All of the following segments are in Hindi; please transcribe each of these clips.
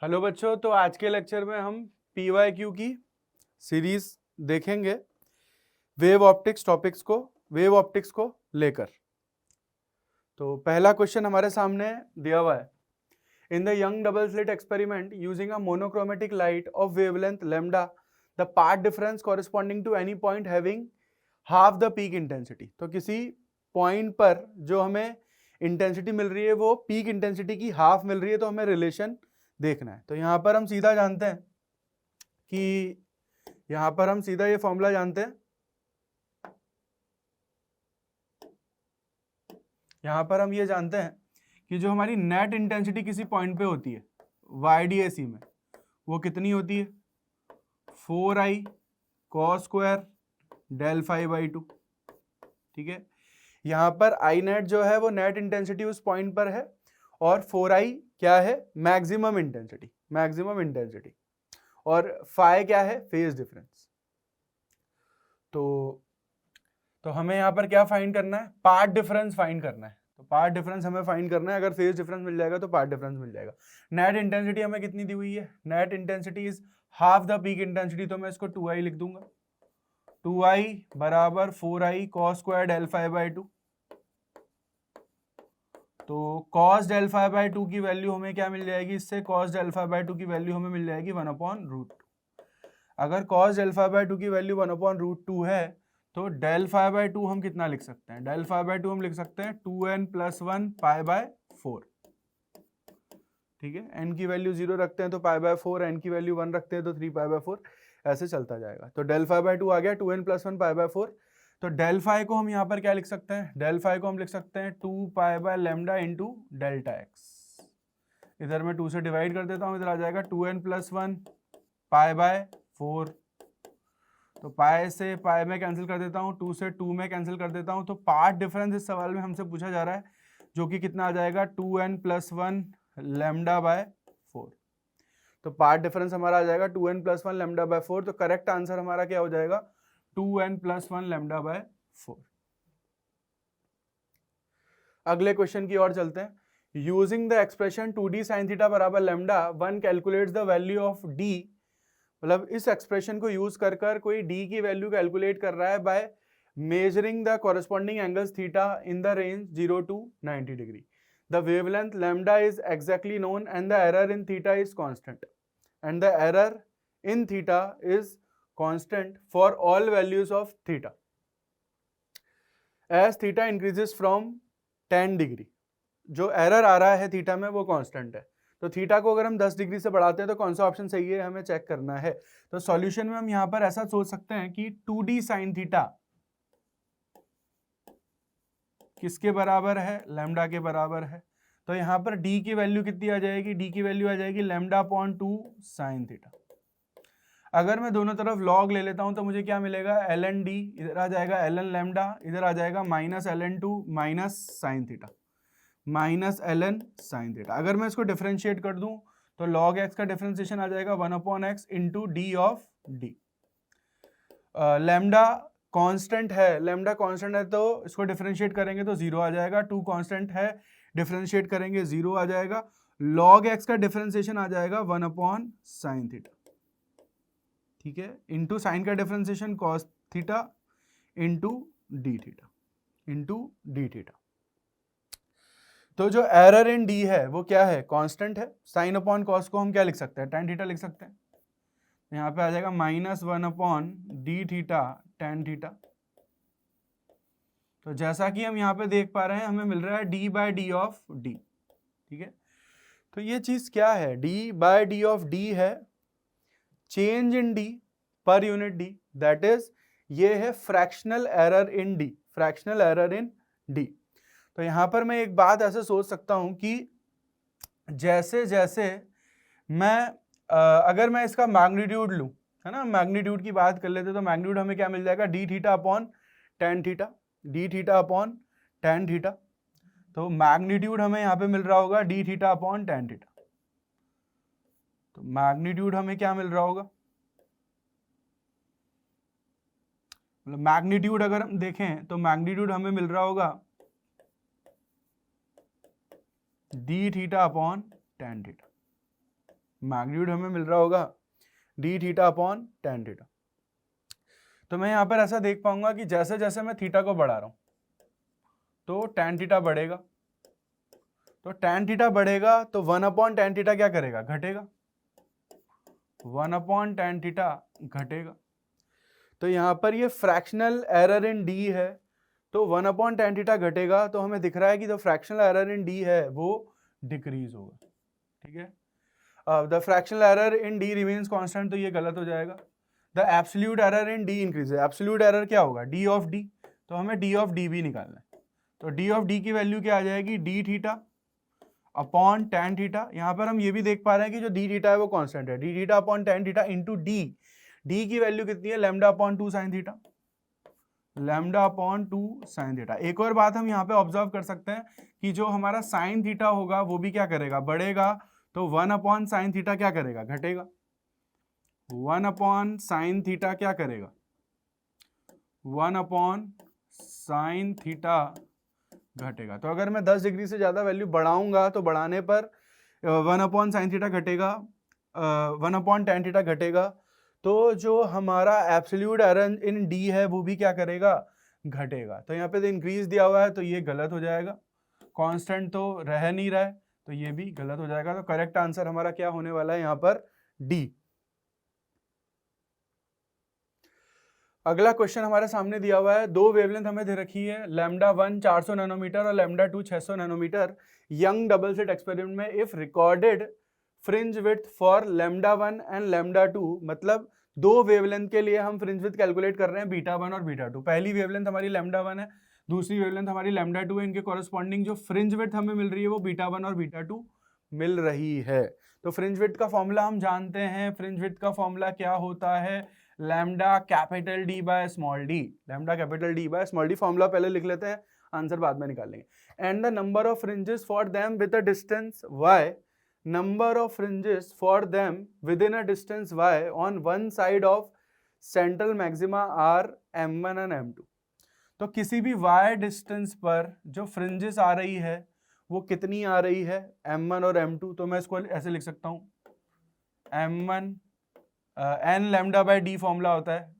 हेलो बच्चों, तो आज के लेक्चर में हम PYQ की सीरीज देखेंगे वेव ऑप्टिक्स को लेकर। तो पहला क्वेश्चन हमारे सामने दिया हुआ है। In the Young double slit experiment using a monochromatic light of wavelength lambda the path difference corresponding to any point having half the peak intensity. तो किसी पॉइंट पर जो हमें इंटेंसिटी मिल रही है वो पीक इंटेंसिटी की हाफ मिल रही है, तो हमें रिलेशन देखना है। तो यहां पर हम सीधा जानते हैं कि ये फॉर्मूला जानते हैं। यहां पर हम ये जानते हैं कि जो हमारी नेट इंटेंसिटी किसी पॉइंट पे होती है YDAC में, वो कितनी होती है 4i cos square del phi by 2। ठीक है, यहां पर आई नेट जो है वो नेट इंटेंसिटी उस पॉइंट पर है, और 4i क्या है मैक्सिमम इंटेंसिटी, और फाई क्या है फेज डिफरेंस। तो हमें यहाँ पर क्या फाइंड करना है, पाथ डिफरेंस फाइंड करना है। तो पाथ डिफरेंस हमें फाइंड करना है। अगर फेज डिफरेंस मिल जाएगा तो पाथ डिफरेंस मिल जाएगा। नेट इंटेंसिटी हमें कितनी दी हुई है, net intensity is half the peak intensity, तो मैं इसको 2i लिख दूंगा। 2i बराबर 4i cos square del phi by 2। तो cos del phi बाई 2 की वैल्यू हमें क्या मिल जाएगी, इससे cos del phi बाई 2 की वैल्यू हमें मिल जाएगी 1/√2। अगर cos del phi बाई 2 की वैल्यू 1/√2 है तो del phi बाई 2 हम कितना लिख सकते हैं, del phi बाई 2 हम लिख सकते हैं 2n + 1 पाई बाय 4। ठीक है, n की वैल्यू 0 रखते हैं तो पाई बाय 4, n की वैल्यू 1 रखते हैं तो 3 पाई बाय 4, ऐसे चलता जाएगा। तो del phi बाई 2 आ गया 2n + 1 पाई बाय 4। तो del phi को हम यहाँ पर क्या लिख सकते हैं, del phi को हम लिख सकते हैं 2 pi by lambda into delta x। इधर मैं 2 से डिवाइड कर देता हूँ, इधर आ जाएगा 2n + 1 पाई बाय 4। तो पाई से पाई में कैंसिल कर देता हूँ, 2 से 2 में कैंसिल कर देता हूँ। तो पाथ डिफरेंस इस सवाल में हमसे पूछा जा रहा है, जो कि कितना आ जाएगा 2n + 1 लैम्डा बाय 4। तो पाथ डिफरेंस हमारा आ जाएगा 2n + 1 लैम्डा बाय 4। तो करेक्ट आंसर हमारा क्या हो जाएगा 2n + 1 लैम्डा बाय 4। अगले क्वेश्चन की ओर चलते हैं। Using the expression 2d sin theta बराबर lambda one calculates the value of d। मतलब इस एक्सप्रेशन को यूज कर कोई d की वैल्यू कैलकुलेट कर रहा है by measuring the corresponding angles theta in the range 0 to 90 degree. The wavelength lambda is exactly known and the error in theta is constant, and the error in theta is constant for all values of theta as theta increases from 10 degree. जो एरर आ रहा है थीटा में वो कांस्टेंट है। तो थीटा को अगर हम 10 डिग्री से बढ़ाते हैं तो कौन सा ऑप्शन सही है हमें चेक करना है। तो सॉल्यूशन में हम यहां पर ऐसा सोच सकते हैं कि 2d sin थीटा किसके बराबर है, लैम्डा के बराबर है। तो यहां पर d की वैल्यू कितनी आ जाएगी, d की वैल्यू आ जाएगी λ/2 sin थीटा। अगर मैं दोनों तरफ log ले लेता हूं तो मुझे क्या मिलेगा ln d, इधर आ जाएगा ln लैम्डा, इधर आ जाएगा -ln2 minus sine theta, minus ln sine theta. अगर मैं इसको डिफरेंशिएट कर दूं तो log x का डिफरेंशिएशन आ जाएगा 1/x into D of D. Lambda constant है, तो इसको डिफरेंशिएट करेंगे तो 0 आ जाएगा। 2 कांस्टेंट है, डिफरेंशिएट करेंगे 0 आ जाएगा। log x का डिफरेंशिएशन आ जाएगा 1/sin थीटा। ठीक है, इंटू साइन का differentiation cos theta into D theta. तो जो एरर इन डी है वो क्या है, कांस्टेंट है। साइन अपॉन कॉस को हम क्या लिख सकते हैं, tan थीटा लिख सकते हैं। यहाँ पे आ जाएगा -1/d थीटा tan थीटा। तो जैसा कि हम यहाँ पे देख पा रहे हैं हमें मिल रहा है d/d ऑफ d। ठीक है, तो ये चीज क्या है, d/d ऑफ d है change in d per unit d, that is ये है फ्रैक्शनल एरर इन d। तो यहां पर मैं एक बात ऐसे सोच सकता हूं कि जैसे जैसे मैं अगर मैं इसका मैग्नीट्यूड लूं, है ना, मैग्नीट्यूड की बात कर लेते तो मैग्नीट्यूड हमें क्या मिल जाएगा d theta upon tan theta. तो मैग्नीट्यूड हमें यहाँ पे मिल रहा होगा d theta upon tan theta. तो मैग्नीट्यूड हमें क्या मिल रहा होगा, मतलब मैग्नीट्यूड अगर हम देखें तो मैग्नीट्यूड हमें मिल रहा होगा d theta upon tan theta. Magnitude हमें मिल रहा होगा D theta upon tan theta. तो मैं यहाँ पर ऐसा देख पाऊंगा कि जैसे जैसे मैं थीटा को बढ़ा रहा हूँ तो टेन थीटा बढ़ेगा, तो टेन थीटा बढ़ेगा तो वन अपॉन टेन थीटा क्या करेगा, घटेगा, वन अपॉन टेन थीटा घटेगा। तो यहाँ पर ये फ्रैक्शनल एरर इन डी है, तो वन अपॉन टेन थीटा घटेगा, तो हमें दिख रहा है कि जो फ्रैक्शनल एरर इन डी है वो डिक्रीज होगा। ठीक है, the fractional error in D remains constant, तो ये गलत हो जाएगा। The absolute error in D increase, absolute error क्या होगा, डी ऑफ डी, तो हमें डी ऑफ डी भी निकालना है। तो डी ऑफ डी की वैल्यू क्या आ जाएगी, D theta upon tan theta. यहाँ पर हम ये भी देख पा रहे हैं कि जो डी थीटा है वो कांस्टेंट है, D theta upon tan theta into D, D की वैल्यू कितनी है, lambda upon 2 sine theta, lambda upon 2 sine theta. एक और बात हम यहाँ पे ऑब्जर्व कर सकते हैं कि जो हमारा साइन थीटा होगा वो भी क्या करेगा, बढ़ेगा, तो 1 अपॉन साइन थीटा क्या करेगा, घटेगा, 1 अपॉन साइन थीटा क्या करेगा, 1 अपॉन साइन थीटा घटेगा। तो अगर मैं 10 डिग्री से ज्यादा वैल्यू बढ़ाऊंगा तो बढ़ाने पर 1 अपॉन साइन थीटा घटेगा, 1 अपॉन टेन थीटा घटेगा, तो जो हमारा एब्सोल्यूट एरर इन डी है वो भी क्या करेगा, घटेगा। तो यहाँ पे तो इंक्रीज दिया हुआ है तो ये गलत हो जाएगा, कांस्टेंट तो रह नहीं रहा है तो ये भी गलत हो जाएगा। तो करेक्ट आंसर हमारा क्या होने वाला है यहाँ पर, डी। अगला क्वेश्चन हमारे सामने दिया हुआ है, दो वेवलेंथ हमें दे रखी है, लैम्डा 1 400 नैनोमीटर और lambda 2 600 nanometre. Young double slit experiment में if recorded fringe width for lambda 1 and lambda 2, मतलब दो वेवलेंथ के लिए हम फ्रिंज विड्थ कैलकुलेट कर रहे हैं बीटा 1 और बीटा 2। पहली वेवलेंथ हमारी लैम्डा 1 है, दूसरी वेवलेंथ हमारी लैम्डा 2 है, इनके कॉरेस्पॉन्डिंग जो फ्रिंज विड्थ हमें मिल रही है वो बीटा 1 और बीटा 2 मिल रही है। तो फ्रिंज विड्थ का फॉर्मूला हम जानते हैं, फ्रिंज विड्थ का फॉर्मूला क्या होता है, lambda capital D by small D, lambda capital D by small D. Formula पहले लिख लेते हैं, आंसर बाद में निकाल लेंगे। And the number of fringes for them with a distance y, number of fringes for them within a distance y on one side of central maxima are m1 and m2। तो किसी भी y डिस्टेंस पर जो फ्रिंजेस आ रही है वो कितनी आ रही है, m1 और m2। तो मैं इसको ऐसे लिख सकता हूँ, m1 n lambda by D formula होता है,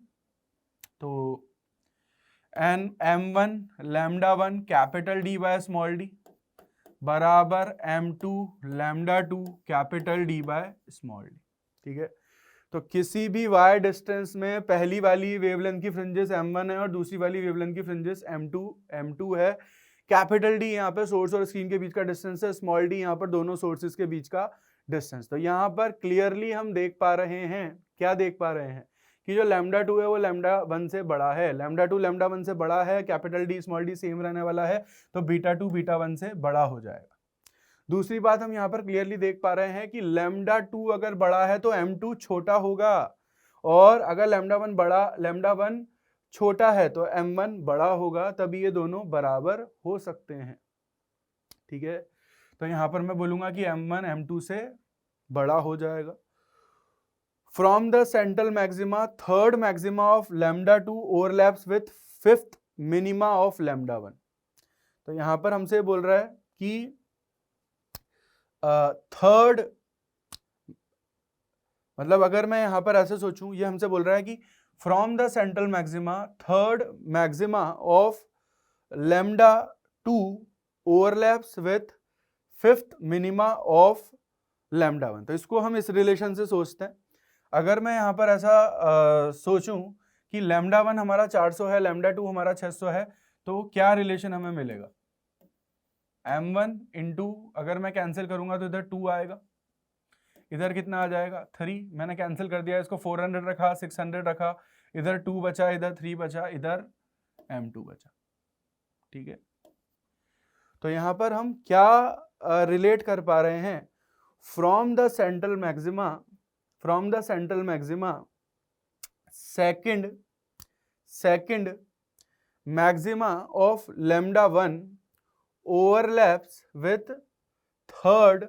तो n m1 lambda 1 capital D by small D बराबर m2 lambda 2 capital D by small D. ठीक है, तो किसी भी y डिस्टेंस में पहली वाली वेवलेंथ की फ्रिंजेस m1 है और दूसरी वाली वेवलेंथ की फ्रिंजेस m2 है। कैपिटल डी यहाँ पे सोर्स और स्क्रीन के बीच का डिस्टेंस है, स्मॉल डी यहाँ पर दोनों सोर्सेज के बीच का डिस्टेंस। तो यहाँ पर क्लियरली हम देख पा रहे हैं, क्या देख पा रहे हैं कि जो लैम्डा 2 है वो लैम्डा 1 से बड़ा है, लैम्डा 2 लैम्डा 1 से बड़ा है, capital D small D same रहने वाला है, तो बीटा 2 बीटा 1 से बड़ा हो जाएगा। दूसरी बात हम यहाँ पर क्लियरली देख पा रहे हैं कि लैम्डा 2 अगर बड़ा है तो m2 छोटा होगा, और अगर लैम्डा 1 छोटा है तो m1 बड़ा होगा, तभी ये दोनों बराबर हो सकते हैं। ठीक है, तो यहाँ पर मैं बोलूंगा कि m1 m2 से बड़ा हो जाएगा। From the central maxima third maxima of lambda 2 overlaps with fifth minima of lambda 1। तो यहाँ पर हमसे बोल रहा है कि थर्ड, मतलब अगर मैं यहां पर ऐसे सोचूं, ये हमसे बोल रहा है कि from the central maxima third maxima of lambda 2 overlaps with fifth minima of lambda 1। तो इसको हम इस रिलेशन से सोचते हैं। अगर मैं यहां पर ऐसा सोचूं कि लैम्डा 1 हमारा 400 है, लैम्डा 2 हमारा 600 है, तो क्या रिलेशन हमें मिलेगा, m1 इंटू, अगर मैं कैंसिल करूंगा तो इधर 2 आएगा, इधर कितना आ जाएगा 3, मैंने कैंसिल कर दिया इसको, 400 रखा, 600 रखा, इधर 2 बचा, इधर 3 बचा, इधर m2 बचा। ठीक है, तो यहां पर हम क्या रिलेट कर पा रहे हैं, from the central maxima second maxima of lambda 1 overlaps with third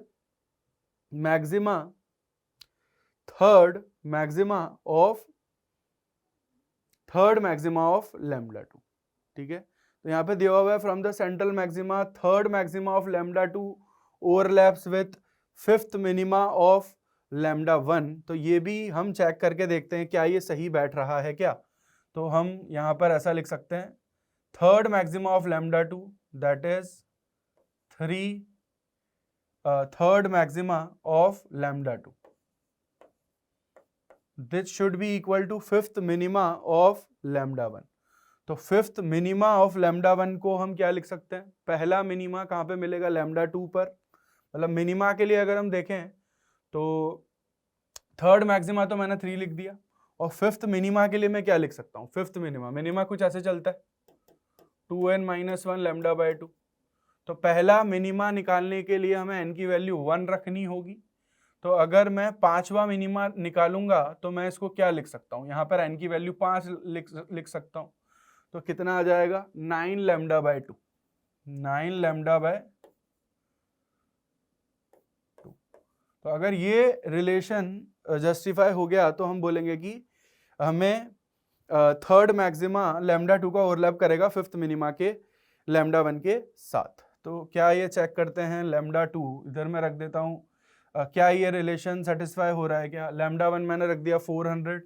maxima of lambda 2। ठीक है, तो यहाँ पे दिया हुआ है from the central maxima third maxima of lambda 2 overlaps with fifth minima of lambda 1, तो ये भी हम चेक करके देखते हैं क्या ये सही बैठ रहा है क्या। तो हम यहाँ पर ऐसा लिख सकते हैं, third maxima of lambda 2 that is 3 third maxima of lambda 2, this should be equal to fifth minima of lambda 1। तो फिफ्थ मिनिमा ऑफ लैम्डा 1 को हम क्या लिख सकते हैं, पहला मिनिमा कहाँ पे मिलेगा, लैम्डा 2 पर। मतलब मिनिमा के लिए अगर हम देखें तो थर्ड मैक्सिमा तो मैंने 3 लिख दिया, और फिफ्थ मिनिमा के लिए मैं क्या लिख सकता हूँ, फिफ्थ मिनिमा कुछ ऐसे चलता है 2n-1 लैम्डा बाय 2। तो पहला मिनिमा निकालने के लिए हमें n की वैल्यू 1 रखनी होगी। तो अगर मैं पांचवा मिनिमा निकालूंगा तो मैं इसको क्या लिख सकता हूँ, यहाँ पर n की वैल्यू 5 लिख सकता हूँ। तो कितना आ जाएगा, 9 लैम्डा बाय 2, 9 लैम्डा बाय 2। तो अगर ये रिलेशन जस्टिफाई हो गया तो हम बोलेंगे कि हमें थर्ड मैक्सिमा लैम्डा 2 का ओवरलैप करेगा फिफ्थ मिनिमा के लैम्डा 1 के साथ। तो क्या ये चेक करते हैं, लैम्डा 2 इधर मैं रख देता हूँ, क्या ये रिलेशन सेटिस्फाई हो रहा है क्या। लैम्डा 1 मैंने रख दिया 400,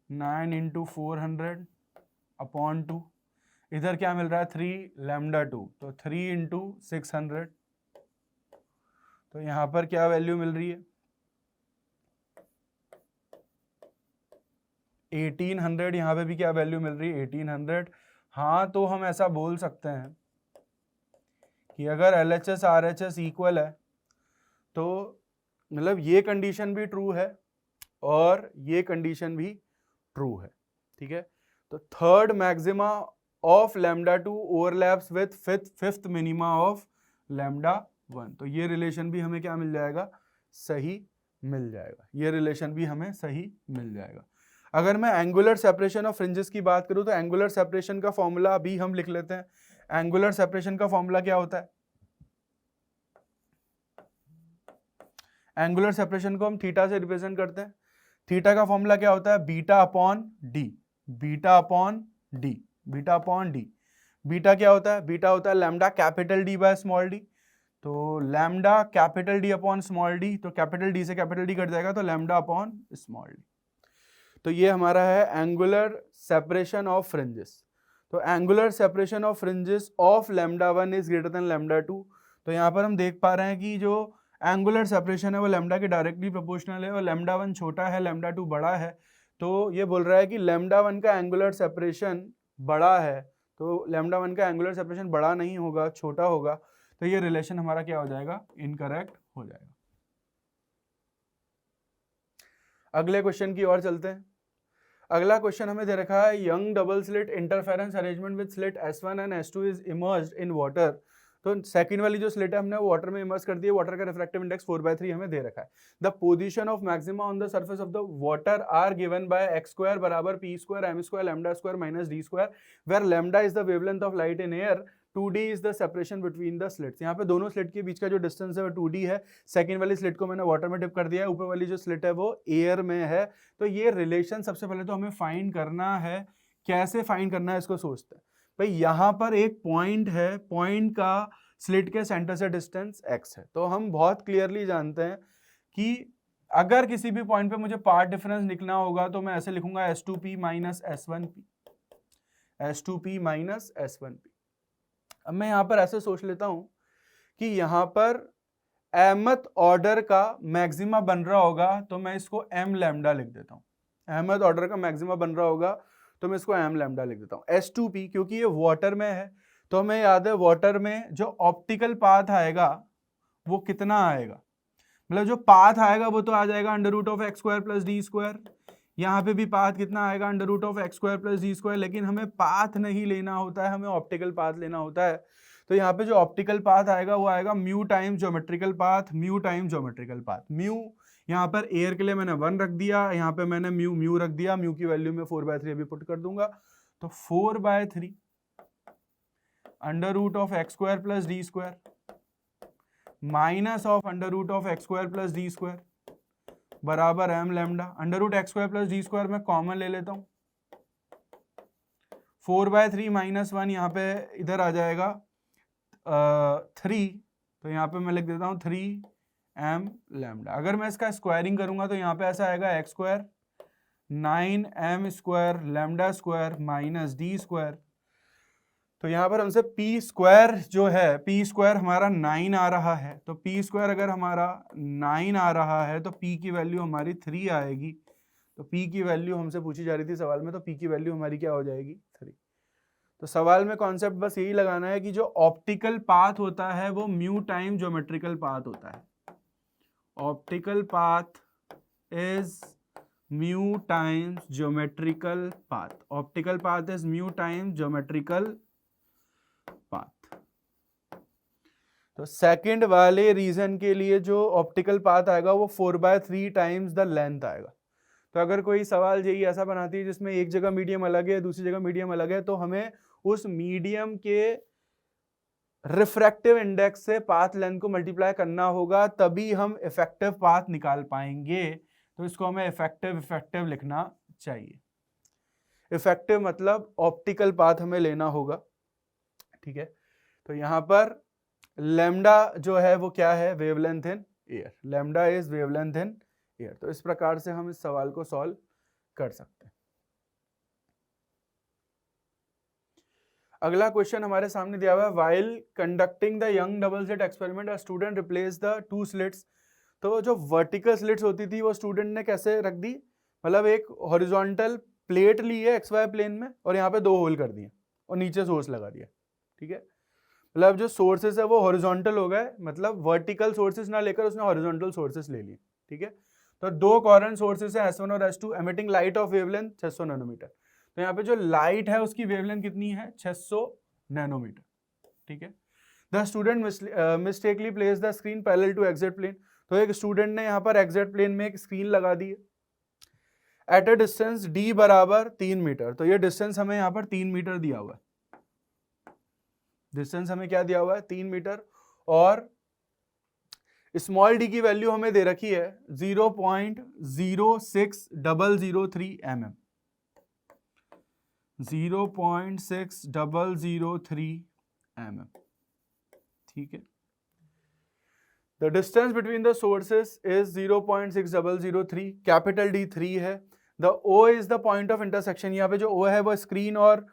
9 इंटू 400 अपॉन 2, इधर क्या मिल रहा है 3 लैम्डा 2, तो 3 इंटू 600, तो यहाँ पर क्या वैल्यू मिल रही है 1800, यहाँ पे भी क्या वैल्यू मिल रही है 1800। हाँ, तो हम ऐसा बोल सकते हैं कि अगर LHS RHS इक्वल है तो मतलब ये कंडीशन भी ट्रू है और ये कंडीशन भी ट्रू है, ठीक है। तो third maxima of lambda 2 overlaps with fifth minima of lambda 1, तो ये रिलेशन भी हमें क्या मिल जाएगा, सही मिल जाएगा, ये रिलेशन भी हमें सही मिल जाएगा। अगर मैं एंगुलर सेपरेशन ऑफ फ्रिंजेस की बात करूं तो एंगुलर सेपरेशन का फॉर्मूला भी हम लिख लेते हैं। एंगुलर सेपरेशन का फॉर्मूला क्या होता है, एंगुलर सेपरेशन को हम थीटा से रिप्रेजेंट करते हैं। थीटा का फॉर्मूला क्या होता है, beta upon D, beta upon D, beta upon D. Beta क्या होता है, बीटा होता है lambda capital D by small D. तो lambda capital D upon small D, तो कैपिटल डी से कैपिटल डी कट जाएगा, तो लैम्डा अपॉन स्मॉल डी। तो ये हमारा है एंगुलर सेपरेशन ऑफ फ्रिंजेस। तो angular separation of fringes of lambda 1 is greater than lambda 2। तो यहाँ पर हम देख पा रहे हैं कि जो एंगुलर सेपरेशन है वो लैम्डा के डायरेक्टली प्रोपोर्शनल है, और लैम्डा 1 छोटा है, लैम्डा 2 बड़ा है। तो ये बोल रहा है कि लैम्डा 1 का एंगुलर सेपरेशन बड़ा है, तो लैम्डा 1 का एंगुलर सेपरेशन बड़ा नहीं होगा, छोटा होगा। तो ये रिलेशन हमारा क्या हो जाएगा, इनकरेक्ट हो जाएगा। अगले क्वेश्चन की ओर चलते हैं। अगला क्वेश्चन हमें दे रखा है, young double slit interference arrangement with slit S1 and S2 is emerged in water. तो सेकंड वाली जो स्लिट है हमने वो वाटर में इमर्ज कर दी है, वाटर का रिफ्रैक्टिव इंडेक्स 4/3 हमें दे रखा है। The position of maxima on the surface of the water are given by x square बराबर p square m square lambda square minus d square, where lambda is the wavelength of light in air, 2d is the separation between the slits. यहाँ पे दोनों स्लिट के बीच का जो डिस्टेंस है वो 2d है। सेकंड वाली स्लिट को मैंने वाटर में डिप कर दिया है, ऊपर वाली जो स्लिट है वो एयर में है। तो ये रिलेशन सबसे पहले तो हमें फाइंड करना है। कैसे फाइंड करना है इसको सोचते हैं। भाई यहाँ पर एक पॉइंट है, पॉइंट का स्लिट के सेंटर से डिस्टेंस x है। तो हम बहुत क्लियरली जानते हैं कि अगर किसी भी पॉइंट पे मुझे पाथ डिफरेंस निकलना होगा तो मैं ऐसे लिखूंगा S2p minus S1p, S2p minus S1p। अब मैं यहाँ पर ऐसे सोच लेता हूं कि यहाँ पर mth ऑर्डर का मैक्सिमा बन रहा होगा, तो मैं इसको m लैम्डा लिख देता हूँ। mth ऑर्डर का मैक्सिमा बन रहा होगा तो मैं इसको m लैम्डा लिख देता हूँ। S2p क्योंकि ये वाटर में है, तो हमें याद है वाटर में जो ऑप्टिकल पाथ आएगा वो कितना आएगा, मतलब जो पाथ आएगा वो तो आ जाएगा under root of x square plus d square. यहाँ पे भी पाथ कितना आएगा, under root of x square plus d square. लेकिन हमें पाथ नहीं लेना होता है, हमें ऑप्टिकल पाथ लेना होता है। तो यहाँ पे जो ऑप्टिकल पाथ आएगा वो आएगा mu time geometrical path, mu time geometrical path. Mu यहाँ पर एयर के लिए मैंने 1 रख दिया, यहाँ पे मैंने म्यू रख दिया, म्यू की वैल्यू में 4/3 अभी पुट कर दूंगा। तो 4/3 under root of x square plus d square minus of under root of x square plus d square बराबर m lambda. Under root x square plus d square में कॉमन ले लेता हूं, 4/3 माइनस 1 यहाँ पे इधर आ जाएगा 3, तो यहाँ पे मैं लिख देता हूँ 3 m लैम्डा। अगर मैं इसका स्क्वायरिंग करूंगा तो यहाँ पे ऐसा आएगा x square 9m square lambda square minus D square. तो यहाँ पर हमसे पी स्क्वायर जो है, पी स्क्वायर हमारा 9 आ रहा है, तो पी स्क्वायर अगर हमारा 9 आ रहा है तो पी की वैल्यू हमारी 3 आएगी। तो पी की वैल्यू हमसे पूछी जा रही थी सवाल में, तो पी की वैल्यू हमारी क्या हो जाएगी 3। तो सवाल में कॉन्सेप्ट बस यही लगाना है कि जो ऑप्टिकल पाथ होता है वो म्यू टाइम ज्योमेट्रिकल पाथ होता है। Optical path is mu times geometrical path. Optical path is mu times geometrical path. तो सेकंड वाले रीजन के लिए जो ऑप्टिकल पाथ आएगा वो 4/3 टाइम्स द लेंथ आएगा। तो अगर कोई सवाल यही ऐसा बनाती है जिसमें एक जगह मीडियम अलग है दूसरी जगह मीडियम अलग है, तो हमें उस मीडियम के रिफ्रैक्टिव इंडेक्स से पाथ लेंथ को मल्टीप्लाई करना होगा, तभी हम इफेक्टिव पाथ निकाल पाएंगे। तो इसको हमें इफेक्टिव लिखना चाहिए। इफेक्टिव मतलब ऑप्टिकल पाथ हमें लेना होगा, ठीक है। तो यहां पर लैम्डा जो है वो क्या है, wavelength in air. Lambda is wavelength in air. तो इस प्रकार से हम इस सवाल को सॉल्व कर सकते हैं। अगला क्वेश्चन हमारे सामने दिया हुआ है, while conducting the Young double slit experiment a student replace the 2 slits. तो जो वर्टिकल स्लिट्स होती थी वो स्टूडेंट ने कैसे रख दी, मतलब एक हॉरिजॉन्टल प्लेट ली है XY प्लेन में और यहाँ पे 2 होल कर दिए और नीचे सोर्स लगा दिया, ठीक है। मतलब जो सोर्सेस है वो हॉरिजॉन्टल हो गए, मतलब वर्टिकल सोर्सेस ना लेकर उसने हॉरिजॉन्टल सोर्सेस ले लिए, ठीक है। तो 2 कोहेरेंट सोर्सेस है S1 और S2 emitting light of wavelength 600 nanometre. तो यहाँ पे जो लाइट है उसकी वेवलेंथ कितनी है, 600 नैनोमीटर, ठीक है। The student mistakenly place the screen parallel to exact plane. तो एक स्टूडेंट ने यहाँ पर एक्जेक्ट प्लेन में एक स्क्रीन लगा दी है एट अ डिस्टेंस d बराबर 3 मीटर। तो ये डिस्टेंस हमें यहाँ पर 3 मीटर दिया हुआ है। डिस्टेंस हमें क्या दिया हुआ है, 3 मीटर। और स्मॉल डी की वैल्यू हमें दे रखी है 0.06003 mm। 0.6003 mm, ठीक है। The distance between the sources is 0.6003, capital D 3 है। The O is the point of intersection. यहाँ पे जो O है वो स्क्रीन और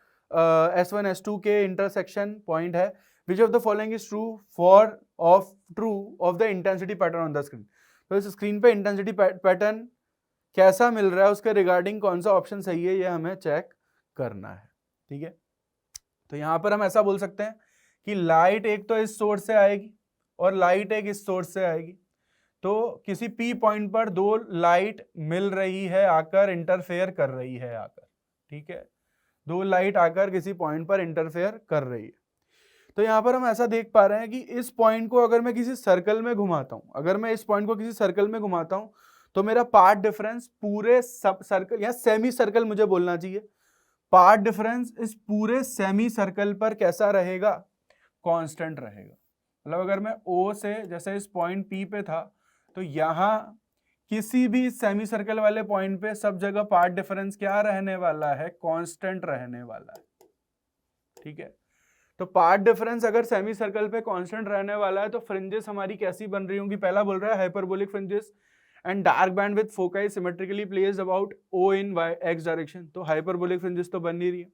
S1 S2 के इंटरसेक्शन पॉइंट है। Which of the following is true of the intensity pattern on the screen. तो इस स्क्रीन पे इंटेंसिटी पैटर्न कैसा मिल रहा है उसके रिगार्डिंग कौन सा ऑप्शन सही है, ये हमें चेक करना है, ठीक है। तो यहां पर हम ऐसा बोल सकते हैं कि लाइट एक तो इस सोर्स से आएगी और लाइट एक इस सोर्स से आएगी। तो किसी P पॉइंट पर 2 लाइट मिल रही है, आकर इंटरफेयर कर रही है आकर, ठीक है। 2 लाइट आकर किसी पॉइंट पर इंटरफेयर कर रही है। तो यहां पर हम ऐसा देख पा रहे हैं कि इस पॉइंट को अगर मैं किसी सर्कल में घुमाता हूं, अगर मैं इस पॉइंट को किसी सर्कल में घुमाता हूं तो मेरा पाथ डिफरेंस पूरे सब सर्कल या सेमी सर्कल मुझे बोलना चाहिए, पाथ डिफरेंस इस पूरे सेमी सर्कल पर कैसा रहेगा, कांस्टेंट रहेगा। मतलब अगर मैं O से जैसे इस पॉइंट P पे था तो यहां किसी भी सेमी सर्कल वाले पॉइंट पे सब जगह पाथ डिफरेंस क्या रहने वाला है, कांस्टेंट रहने वाला है, ठीक है। तो पाथ डिफरेंस अगर सेमी सर्कल पे कांस्टेंट रहने वाला है तो फ्रिंजेस हमारी कैसी बन रही होंगी, पहला बोल रहा है hyperbolic fringes and dark band with foci symmetrically placed about O in x direction. तो हाइपरबोलिक फ्रिंजेस तो बन नहीं रही है,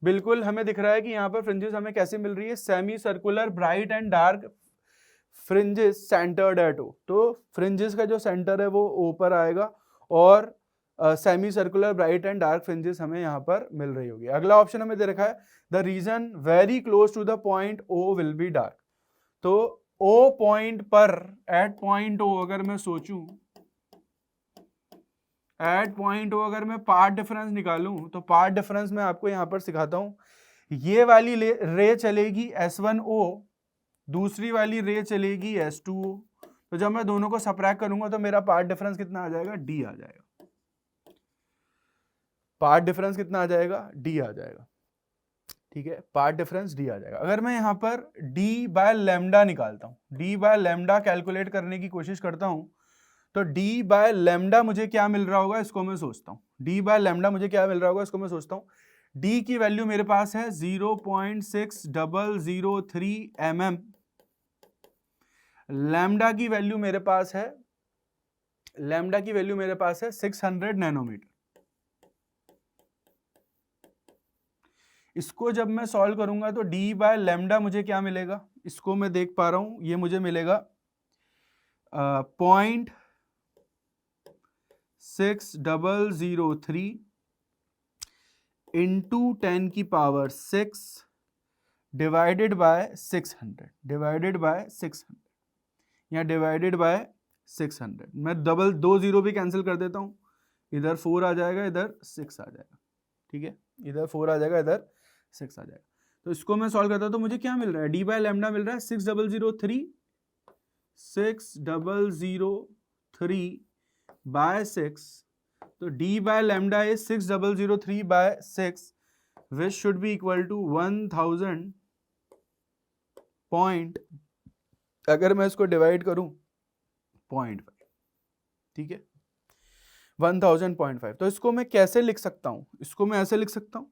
बिल्कुल हमें दिख रहा है कि यहाँ पर फ्रिंजेस हमें कैसे मिल रही है, semi circular bright and dark fringes centred at O। तो फ्रिंजेस का जो सेंटर है वो O पर आएगा और semi circular bright and dark fringes हमें यहाँ पर मिल रही होगी। अगला ऑप्शन हमें दे रखा है the region very close to the point O will be dark. तो O पॉइंट पर एट पॉइंट O अगर मैं सोचूं, एट पॉइंट O अगर मैं पाथ डिफरेंस निकालूं तो पाथ डिफरेंस मैं आपको यहाँ पर सिखाता हूं। ये वाली रे चलेगी S1O, दूसरी वाली रे चलेगी S2O। तो जब मैं दोनों को सबट्रैक्ट करूंगा तो मेरा पाथ डिफरेंस कितना आ जाएगा, D आ जाएगा। पाथ डिफरेंस कितना आ जाएगा, D आ जाएगा, ठीक है। पाथ डिफरेंस D आ जाएगा। अगर मैं यहाँ पर D बाय लैम्डा निकालता हूँ, D बाय लैम्डा कैलकुलेट करने की कोशिश करता हूँ, तो D बाय लैम्डा मुझे क्या मिल रहा होगा इसको मैं सोचता हूँ। D बाय लैम्डा मुझे क्या मिल रहा होगा इसको मैं सोचता हूँ। D की वैल्यू मेरे पास है 0.6003 mm, लैम्डा की वैल्यू मेरे पास है, लैम्डा की वैल्यू मेरे पास है 600 नैनोमीटर। इसको जब मैं सॉल्व करूंगा तो d बाय लैम्डा मुझे क्या मिलेगा, इसको मैं देख पा रहा हूं, ये मुझे मिलेगा 0.6003 इंटू 10 की power 6 divided bye 600, divided by 600 या डिवाइडेड बाय 600। मैं डबल 2 0 भी कैंसिल कर देता हूँ, इधर 4 आ जाएगा, इधर 6 आ जाएगा, ठीक है, इधर 4 आ जाएगा, इधर 6 आ जाएगा। तो इसको मैं सॉल्व करता हूँ तो मुझे क्या मिल रहा है, d बाय लैम्डा मिल रहा है 6003 बाय 6, तो d by lambda is 6003 by 6 which should be equal to 1000 point, अगर मैं इसको डिवाइड करूं 0.5, ठीक है, 1000.5। तो इसको मैं कैसे लिख सकता हूं, इसको मैं ऐसे लिख सकता हूं,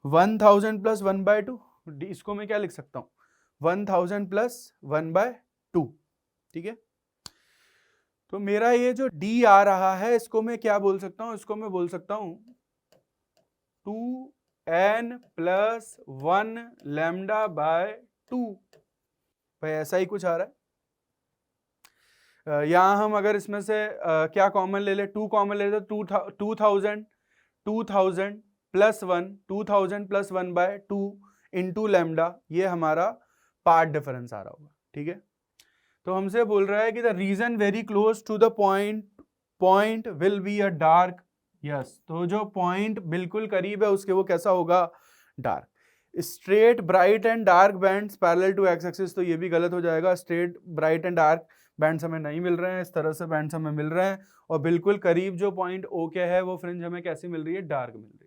वन थाउजेंड प्लस 1/2, इसको मैं क्या लिख सकता हूं, 1000 प्लस 1/2, ठीक है। तो मेरा ये जो d आ रहा है इसको मैं क्या बोल सकता हूं, इसको मैं बोल सकता हूं 2n प्लस 1 लैम्डा बाय 2। भाई ऐसा ही कुछ आ रहा है। यहाँ हम अगर इसमें से क्या कॉमन ले ले, 2 कॉमन ले ले तो 2000 प्लस 1, 2000 प्लस 1/2 इंटू लैम्डा, ये हमारा पार्ट डिफरेंस आ रहा होगा, ठीक है। तो हमसे बोल रहा है कि the region very close to the point will be a dark, yes, तो जो पॉइंट बिल्कुल करीब है उसके वो कैसा होगा, dark. Straight bright and dark bands parallel to x axis, तो ये भी गलत हो जाएगा, straight bright and dark bands हमें नहीं मिल रहे हैं, इस तरह से बैंड्स हमें मिल रहे हैं, और बिल्कुल करीब जो पॉइंट ओ के है वो फ्रिंज हमें कैसी मिल रही है, डार्क मिल रही है।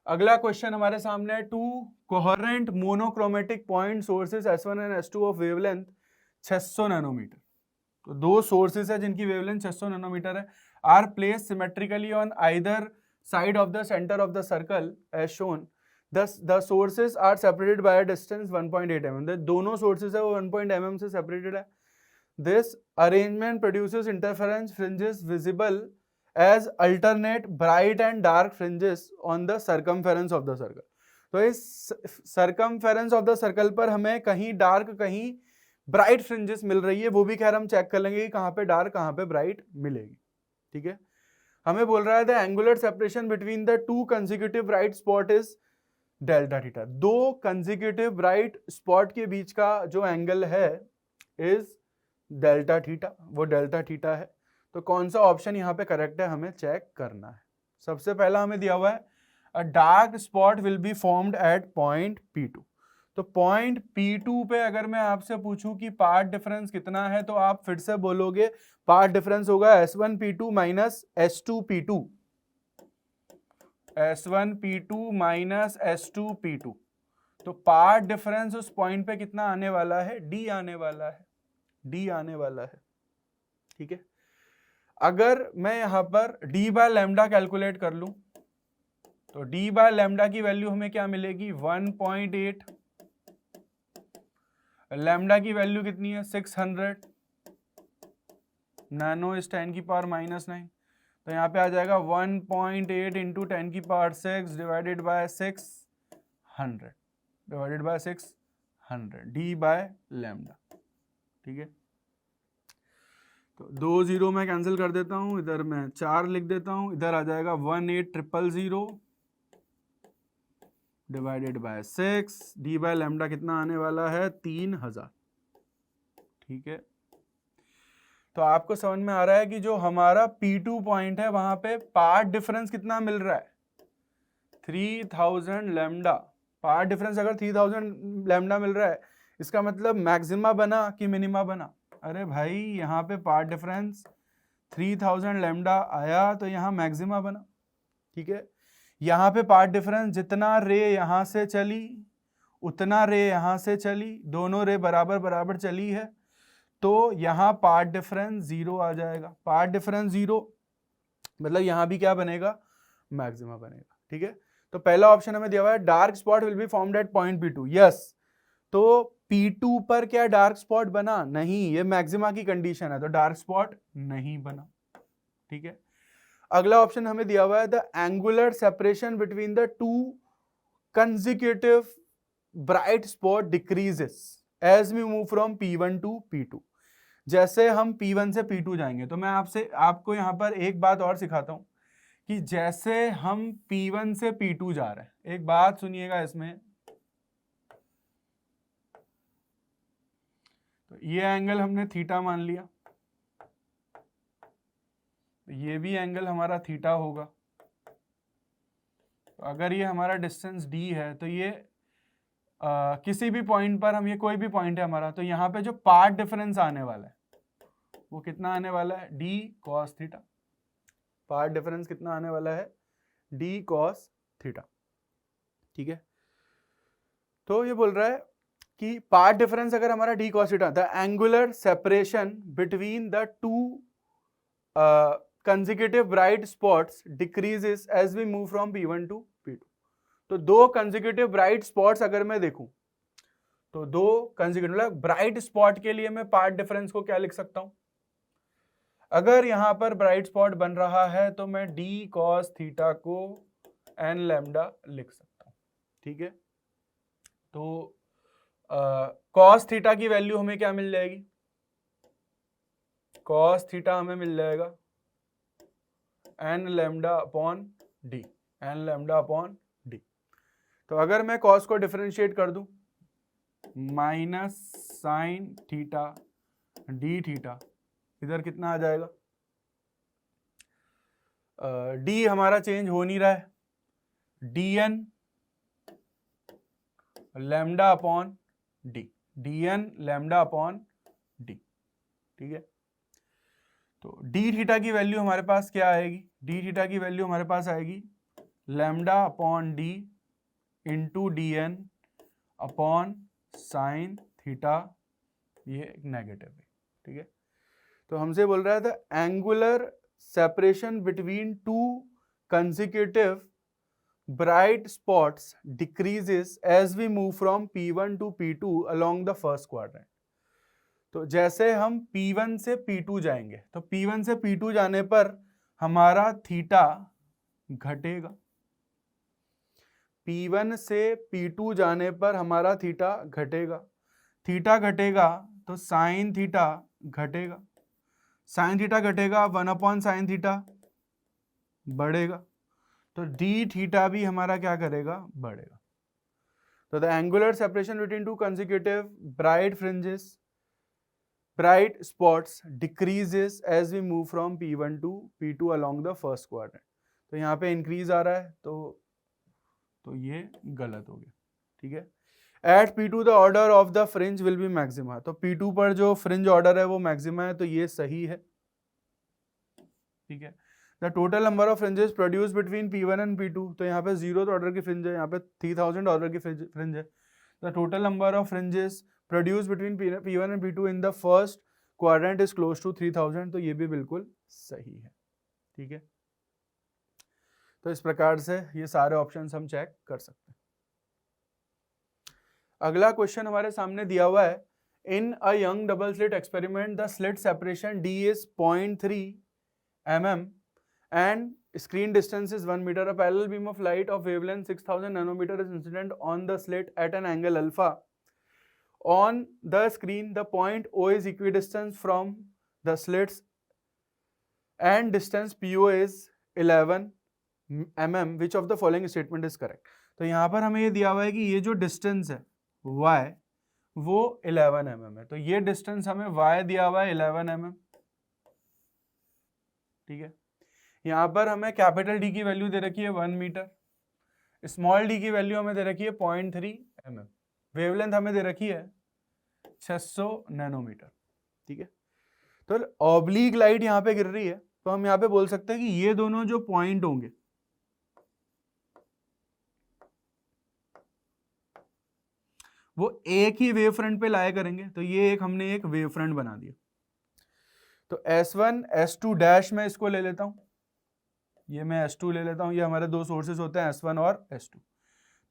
अगला क्वेश्चन हमारे सामने है, two coherent monochromatic point sources S1 and S2 of wavelength 600 nanometre. तो दो सोर्सेस है जिनकी वेवलेंथ 600 नैनोमीटर है, are placed symmetrically on either side of the centre of the circle as shown, the sources are separated by a distance 1.8 mm। दोनों सोर्सेस है वो 1.8 mm से सेपरेटेड है। This arrangement produces interference fringes visible as alternate bright and dark fringes on the circumference of the circle। तो इस circumference of the circle पर हमें कहीं डार्क कहीं ब्राइट फ्रिंजेस मिल रही है, वो भी खैर हम चेक कर लेंगे कि कहाँ पे डार्क कहाँ पे ब्राइट मिलेगी, ठीक है। हमें बोल रहा है the angular separation between the two consecutive bright spot is delta theta. दो कंसेक्यूटिव ब्राइट स्पॉट के बीच का जो एंगल है इज डेल्टा थीटा, वो डेल्टा थीटा है। तो कौन सा ऑप्शन यहाँ पे करेक्ट है हमें चेक करना है। सबसे पहला हमें दिया हुआ है अ dark spot will be formed at point P2। तो पॉइंट P2 पे अगर मैं आपसे पूछूं कि पार्ट डिफरेंस कितना है तो आप फिर से बोलोगे पार्ट डिफरेंस होगा S1P2 minus S2P2, S1P2 minus S2P2। तो पार्ट डिफरेंस उस पॉइंट पे कितना आने वाला है, D आने वाला है, D आने वाला है, ठीक है। अगर मैं यहां पर d बाय लैम्डा कैलकुलेट कर लूं तो d बाय लैम्डा की वैल्यू हमें क्या मिलेगी, 1.8, लैम्डा की वैल्यू कितनी है 600 नैनो इज 10 की पावर -9, तो यहाँ पे आ जाएगा 1.8 इंटू 10 की power 6 divided bye 600 divided by 600 d by lambda, ठीक है। तो 2 0 मैं कैंसिल कर देता हूं, इधर मैं 4 लिख देता हूं, इधर आ जाएगा 18000 divided by 6, D by lambda कितना आने वाला है 3000, ठीक है। तो आपको समझ में आ रहा है कि जो हमारा P2 पॉइंट है वहां पे पार्ट डिफरेंस कितना मिल रहा है, 3000 लैम्डा। पार्ट डिफरेंस अगर 3000 लैम्डा मिल रहा है इसका मतलब मैक्सिमा बना कि मिनिमा बना, अरे भाई यहाँ पे पार्ट डिफरेंस 3000 लैम्डा आया तो यहाँ मैक्सिमा बना, ठीक है। यहाँ पे पार्ट डिफरेंस जितना रे यहाँ से चली उतना रे यहाँ से चली, दोनों रे बराबर बराबर चली है, तो यहाँ पार्ट डिफरेंस 0 आ जाएगा। पार्ट डिफरेंस 0 मतलब यहाँ भी क्या बनेगा, मैक्सिमा बनेगा, ठीक है, तो पहला ऑप्शन हमें दिया हुआ है dark spot will be formed at point P2, yes. तो P2 पर क्या डार्क स्पॉट बना? नहीं, ये मैक्सिमा की कंडीशन है, तो डार्क स्पॉट नहीं बना। ठीक है, अगला ऑप्शन हमें दिया हुआ है the angular separation between the two consecutive bright spot decreases as we move from P1 to P2। जैसे हम P1 से P2 जाएंगे, तो मैं आपको यहां पर एक बात और सिखाता हूं कि जैसे हम P1 से P2 जा रहे हैं, एक बात सुनिएगा इसमें, तो ये एंगल हमने थीटा मान लिया, ये भी एंगल हमारा थीटा होगा। तो अगर ये हमारा डिस्टेंस d है, तो ये किसी भी पॉइंट पर हम, ये कोई भी पॉइंट है हमारा, तो यहाँ पे जो पार्ट डिफरेंस आने वाला है वो कितना आने वाला है? d cos theta. Path difference कितना आने वाला है? d cos theta. ठीक है, तो ये बोल रहा है कि पार्ट डिफरेंस अगर हमारा d cos theta, the angular separation between the to consecutive bright spots decreases as we move from P1 to P2। तो दो consecutive bright spots अगर मैं देखूं, तो दो consecutive मतलब bright spot के लिए मैं पार्ट डिफरेंस को क्या लिख सकता हूं? अगर यहां पर ब्राइट स्पॉट बन रहा है तो मैं d cos थीटा को n लैम्डा लिख सकता हूं। ठीक है, तो cos थीटा की वैल्यू हमें क्या मिल जाएगी? cos थीटा हमें मिल जाएगा n lambda upon D, n lambda upon D. तो अगर मैं cos को डिफरेंशिएट कर दूं, minus sine theta D theta, इधर कितना आ जाएगा? डी हमारा चेंज हो नहीं रहा है, dn lambda upon D, dn lambda upon D. ठीक है, तो डी थीटा की वैल्यू हमारे पास क्या आएगी? डी थीटा की वैल्यू हमारे पास आएगी lambda upon d into d n upon sine theta, ये नेगेटिव है। ठीक है, तो हमसे बोल रहा है the angular separation between two consecutive bright spots decreases as we move from P1 to P2 along the first quadrant. तो जैसे हम P1 से P2 जाएंगे, तो P1 से P2 जाने पर हमारा थीटा घटेगा, P1 से P2 जाने पर हमारा थीटा घटेगा, थीटा घटेगा तो साइन थीटा घटेगा, साइन थीटा घटेगा 1 अपॉन साइन थीटा बढ़ेगा, तो डी थीटा भी हमारा क्या करेगा? बढ़ेगा। तो the angular separation between two consecutive bright fringes bright spots decreases as we move from P1 to P2 along the first quadrant। तो यहाँ पे इंक्रीज आ रहा है, तो ये गलत हो गया। ठीक है, at P2 the order of the fringe will be maxima, तो P2 पर जो फ्रिंज ऑर्डर है वो मैक्सिमा है, तो ये सही है। ठीक है, the total number of fringes produce between P1 and P2, तो यहाँ पे 0th ऑर्डर की फ्रिंज है, यहाँ पे 3000 ऑर्डर की फ्रिंज है। The total number of fringes produced between P1 and P2 in the first quadrant is close to 3000, तो ये भी बिल्कुल सही है। ठीक है, तो इस प्रकार से ये सारे ऑप्शंस हम चेक कर सकते हैं। अगला क्वेश्चन हमारे सामने दिया हुआ है, in a Young double slit experiment the slit separation D is 0.3 mm and screen distance is 1 meter. A parallel beam of light of wavelength 6000 nanometer is incident on the slit at an angle alpha. On the screen, the point O is equidistant from the slits and distance PO is 11 mm. Which of the following statement is correct? तो यहाँ पर हमें ये दिया हुआ है कि ये जो डिस्टेंस है y वो 11 mm है, तो ये डिस्टेंस हमें y दिया हुआ है 11 mm। ठीक है, यहाँ पर हमें कैपिटल D की वैल्यू दे रखी है 1 मीटर, स्मॉल d की वैल्यू हमें दे रखी है 0.3 mm, वेवलेंथ हमें दे रखी है 600 नैनोमीटर। ठीक है, तो ऑब्लिक लाइट यहाँ पे गिर रही है, तो हम यहाँ पे बोल सकते हैं कि ये दोनों जो पॉइंट होंगे वो एक ही वेव फ्रंट पे लाया करेंगे, तो ये एक हमने एक वेव फ्रंट बना दिया। तो S1 S2 डैश में इसको ले लेता हूं, ये मैं S2 ले लेता हूँ, ये हमारे दो सोर्सेस होते हैं S1 और S2।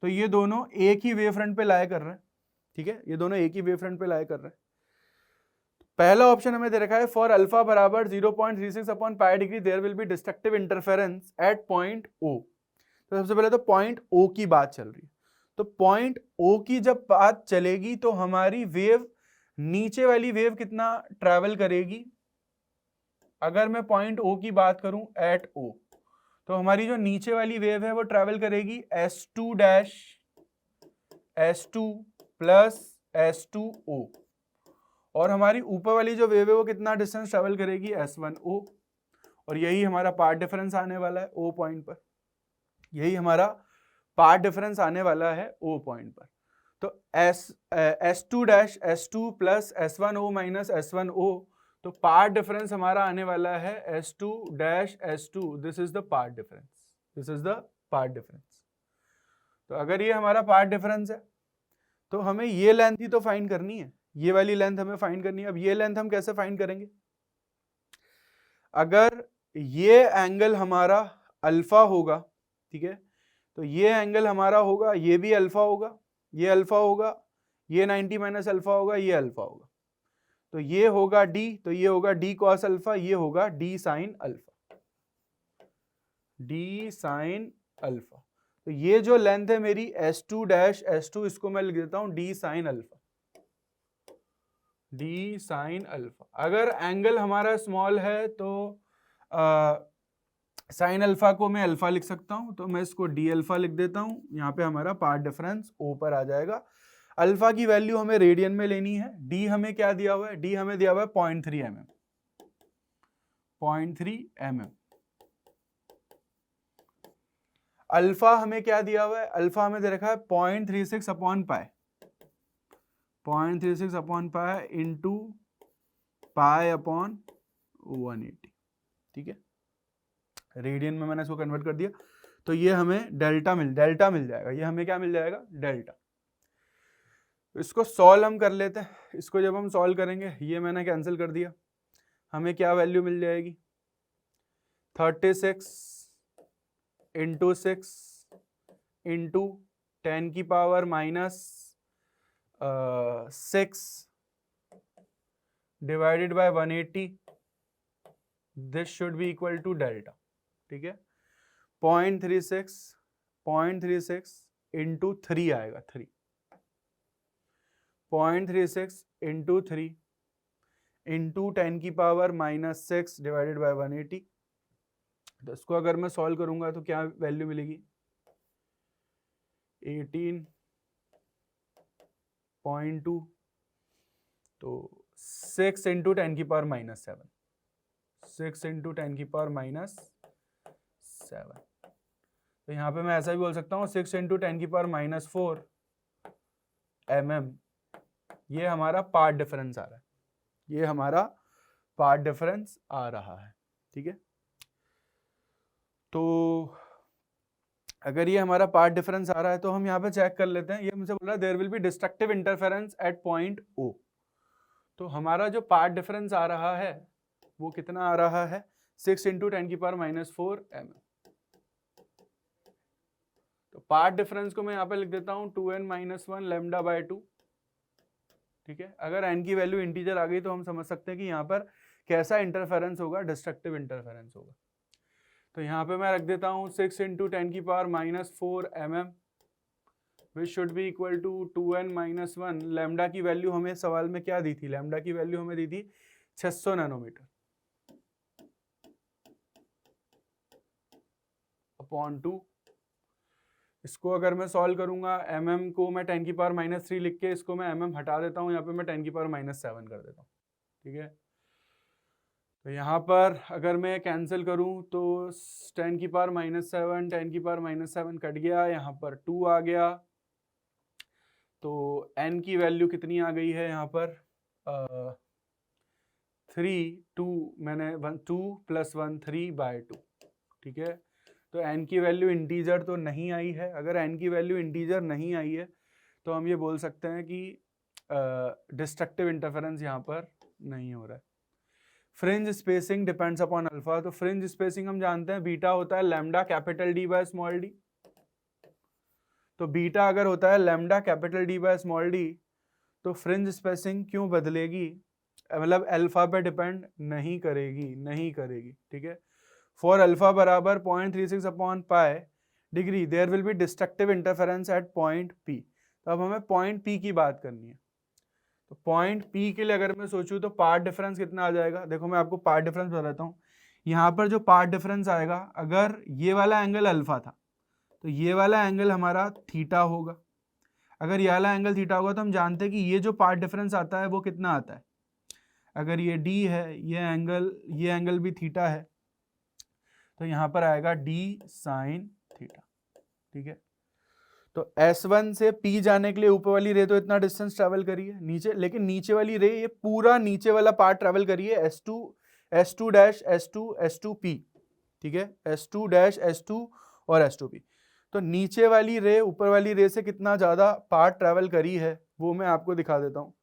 तो ये दोनों एक ही वेव फ्रंट पे लाई कर रहे हैं, ठीक है, ये दोनों एक ही वेव फ्रंट पे लाई कर रहे हैं। पहला ऑप्शन हमें दे रखा है फॉर अल्फा बराबर 0.36 upon pi degree there will be destructive interference at point O। तो सबसे पहले तो पॉइंट O की बात चल रही है, तो पॉइंट O की जब बात चलेगी तो हमारी वेव, नीचे वाली वेव कितना ट्रैवल करेगी, अगर मैं पॉइंट O की बात करूं एट O, तो हमारी जो नीचे वाली वेव है वो ट्रैवल करेगी S2 dash S2 plus S2O, और हमारी ऊपर वाली जो वेव है वो कितना डिस्टेंस ट्रैवल करेगी S1O, और यही हमारा पार्ट डिफरेंस आने वाला है O पॉइंट पर, यही हमारा पार्ट डिफरेंस आने वाला है O पॉइंट पर। तो S2 dash S2 plus S1O minus S1O, तो पार्ट डिफरेंस हमारा आने वाला है S2 dash S2, this is the path difference, this is the path difference. तो अगर ये हमारा पार्ट डिफरेंस है तो हमें ये लेंथ ही तो फाइंड करनी है, ये वाली लेंथ हमें फाइंड करनी है। अब ये लेंथ हम कैसे फाइंड करेंगे, अगर ये एंगल हमारा अल्फा होगा, ठीक है, तो ये एंगल हमारा होगा, ये भी अल्फा होगा, ये अल्फा होगा, ये 90 माइनस अल्फा होगा, ये अल्फा होगा, तो ये होगा d, तो ये होगा d cos अल्फा, ये होगा d sin alpha, d sin alpha. तो ये जो लेंथ है मेरी S2 डैश S2, इसको मैं लिख देता हूं d sin alpha, d sin alpha. अगर एंगल हमारा स्मॉल है तो साइन अल्फा को मैं अल्फा लिख सकता हूं, तो मैं इसको d अल्फा लिख देता हूं, यहाँ पे हमारा पार्ट डिफरेंस O पर आ जाएगा। अल्फा की वैल्यू हमें रेडियन में लेनी है, d हमें क्या दिया हुआ है, d हमें दिया हुआ है 0.3 mm, 0.3 mm। अल्फा हमें क्या दिया हुआ है, अल्फा हमें दे रखा है 0.36 अपॉन पाई, 0.36 upon pi into pi upon 180, ठीक है, रेडियन में मैंने इसको कन्वर्ट कर दिया, तो ये हमें डेल्टा मिल जाएगा, ये हमें क्या मिल जाएगा, डेल्टा। इसको सॉल्व हम कर लेते हैं, इसको जब हम सॉल्व करेंगे, ये मैंने कैंसिल कर दिया, हमें क्या वैल्यू मिल जाएगी, 36 इंटू 6 इंटू 10 की power minus 6 divided by 180, this should be equal to delta, ठीक है। 0.36 इंटू 3 आएगा, 3 0.36 इंटू 3 इंटू 10 की पावर माइनस 6 डिवाइडेड बाय 180, तो इसको अगर मैं सॉल्व करूंगा तो क्या वैल्यू मिलेगी, 18.2, तो 6 इंटू 10 की पावर माइनस 7, 6 इंटू 10 की पावर माइनस 7, तो यहाँ पे मैं ऐसा भी बोल सकता हूँ 6 इंटू 10 की पावर माइनस 4 mm, ये हमारा पार्ट डिफरेंस आ रहा है, ये हमारा पार्ट डिफरेंस आ रहा है, ठीक है। तो अगर ये हमारा पार्ट डिफरेंस आ रहा है तो हम यहाँ पे चेक कर लेते हैं, ये मुझे बोल रहा है there will be destructive interference at point O, तो हमारा जो पार्ट डिफरेंस आ रहा है वो कितना आ रहा है, 6 इंटू 10 की पावर माइनस 4 mm। तो पार्ट डिफरेंस को मैं यहाँ पे लिख देता हूँ 2n माइनस 1 लैम्डा बाय 2, ठीक है। अगर n की वैल्यू इंटीजर आ गई तो हम समझ सकते हैं कि यहाँ पर कैसा इंटरफेरेंस होगा, डिस्ट्रक्टिव इंटरफेरेंस होगा। तो यहाँ पे मैं रख देता हूँ 6 इंटू 10 की power minus 4 mm, which should be equal to 2n minus 1, lambda की वैल्यू हमें सवाल में क्या दी थी, लैम्डा की वैल्यू हमें दी थी 600 नैनोमीटर अपॉन 2। इसको अगर मैं सॉल्व करूंगा, mm को मैं 10 की पावर माइनस 3 लिख के इसको मैं mm हटा देता हूँ, यहाँ पे मैं 10 की पावर माइनस 7 कर देता हूँ, ठीक है। तो यहाँ पर अगर मैं कैंसिल करूँ तो 10 की पावर माइनस 7, 10 की पावर माइनस 7 कट गया, यहाँ पर 2 आ गया, तो n की वैल्यू कितनी आ गई है यहाँ पर 3, 2 मैंने 2 प्लस 1 3 बाय 2, ठीक है। तो n की वैल्यू इंटीजर तो नहीं आई है, अगर n की वैल्यू इंटीजर नहीं आई है तो हम ये बोल सकते हैं कि डिस्ट्रक्टिव इंटरफेरेंस यहाँ पर नहीं हो रहा है। Fringe spacing depends upon alpha, तो फ्रिंज स्पेसिंग हम जानते हैं बीटा होता है lambda capital D by small D. तो बीटा अगर होता है lambda capital D by small D, तो फ्रिंज स्पेसिंग क्यों बदलेगी, मतलब अल्फा पे डिपेंड नहीं करेगी, ठीक है। फॉर अल्फा बराबर 0.36 upon pi degree there will be destructive interference at point P. तो अब हमें पॉइंट पी की बात करनी है। तो पॉइंट पी के लिए अगर मैं सोचूं तो पार्ट डिफरेंस कितना आ जाएगा, देखो मैं आपको पार्ट डिफरेंस बताता हूँ। यहाँ पर जो पार्ट डिफरेंस आएगा, अगर ये वाला एंगल अल्फा था तो ये वाला एंगल हमारा थीटा होगा। अगर ये वाला एंगल थीटा होगा तो हम जानते हैं कि ये जो पार्ट डिफरेंस आता है वो कितना आता है। अगर ये डी है, ये एंगल भी थीटा है, तो यहाँ पर आएगा डी साइन थीटा, ठीक है। तो S1 से P जाने के लिए ऊपर वाली रे तो इतना डिस्टेंस ट्रेवल करिए नीचे, लेकिन नीचे वाली रे ये पूरा नीचे वाला पार्ट ट्रेवल करिए S2 डैश S2 P, ठीक है, S2 डैश S2 और S2P। तो नीचे वाली रे ऊपर वाली रे से कितना ज्यादा पार्ट ट्रेवल करी है वो मैं आपको दिखा देता हूँ।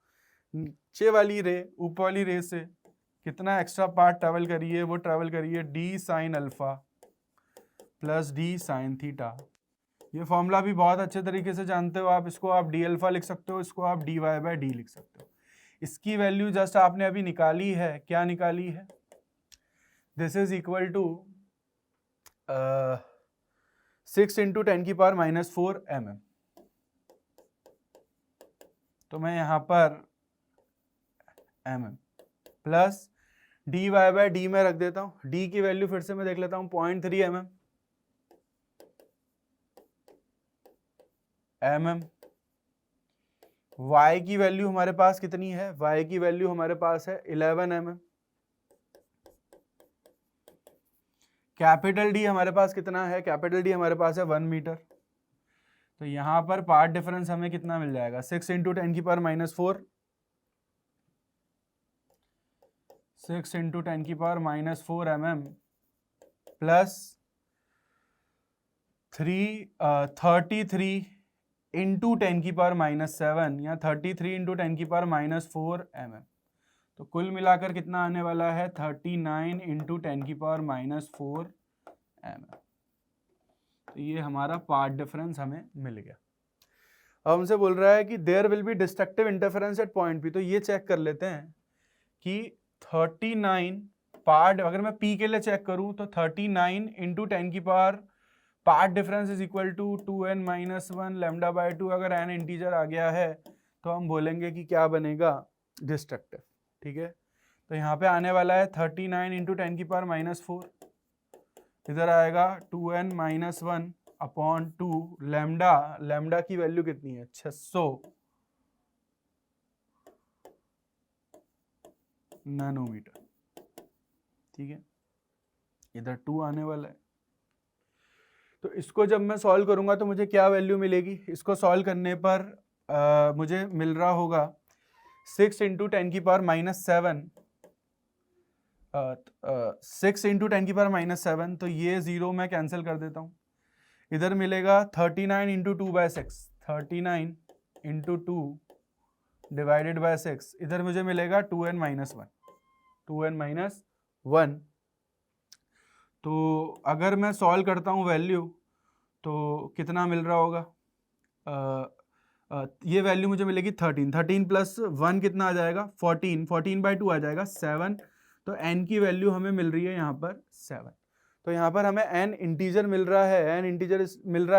नीचे वाली रे ऊपर वाली रे से कितना एक्स्ट्रा पार्ट ट्रेवल करी है, वो ट्रेवल करी है D sine alpha plus D sign theta. ये फॉर्मूला भी बहुत अच्छे तरीके से जानते हो आप, इसको आप डी अल्फा लिख सकते हो, इसको आप डी वाई बाय डी लिख सकते हो। इसकी वैल्यू जस्ट आपने अभी निकाली है, क्या निकाली है, this is equal to 6 into 10 की पावर -4 mm। तो मैं यहाँ पर mm plus d y by d में रख देता हूँ। डी की वैल्यू फिर से मैं देख लेता हूँ 0.3 mm। y की वैल्यू हमारे पास कितनी है, y की वैल्यू हमारे पास है 11 mm। कैपिटल डी हमारे पास कितना है, कैपिटल डी हमारे पास है 1 मीटर। तो यहाँ पर पार्ट डिफरेंस हमें कितना मिल जाएगा, 6 इंटू 10 की पावर -4, 6 इंटू 10 की पावर -4 mm प्लस 33 इंटू 10 की पावर -7 या 33 इंटू 10 की पावर -4 mm। तो कुल मिलाकर कितना आने वाला है, 39 इंटू 10 की पावर -4 mm। तो ये हमारा पार्ट डिफरेंस हमें मिल गया। अब हमसे बोल रहा है कि there will be destructive interference at point P. तो ये चेक कर लेते हैं कि 39 पार्ट, अगर मैं पी के लिए चेक करूं तो 39 इंटू 10 की power path difference is equal to 2n-1 lambda by 2। अगर n इंटीजर आ गया है तो हम बोलेंगे कि क्या बनेगा, डिस्ट्रक्टिव, ठीक है। तो यहाँ पे आने वाला है 39 इंटू 10 की पावर -4, इधर आएगा 2n-1 अपॉन 2 लैम्डा की वैल्यू कितनी है, 600 नैनोमीटर, ठीक है। इधर 2 आने वाला है। तो इसको जब मैं सॉल्व करूंगा तो मुझे क्या वैल्यू मिलेगी, इसको सॉल्व करने पर मुझे मिल रहा होगा 6 इंटू 10 की पावर -7, 6 इंटू 10 की पावर -7, तो ये 0 मैं कैंसिल कर देता हूँ। इधर मिलेगा 39 इंटू 2/6, 39 इंटू 2 डिवाइडेड बाय 6, इधर मुझे मिलेगा 2n-1। तो अगर मैं सॉल्व करता हूँ वैल्यू तो कितना मिल रहा होगा, ये वैल्यू मुझे मिलेगी 13 प्लस 1 कितना आ जाएगा, 14/2 आ जाएगा 7। तो n की वैल्यू हमें मिल रही है यहाँ पर 7। तो यहाँ पर हमें n इंटीजर मिल रहा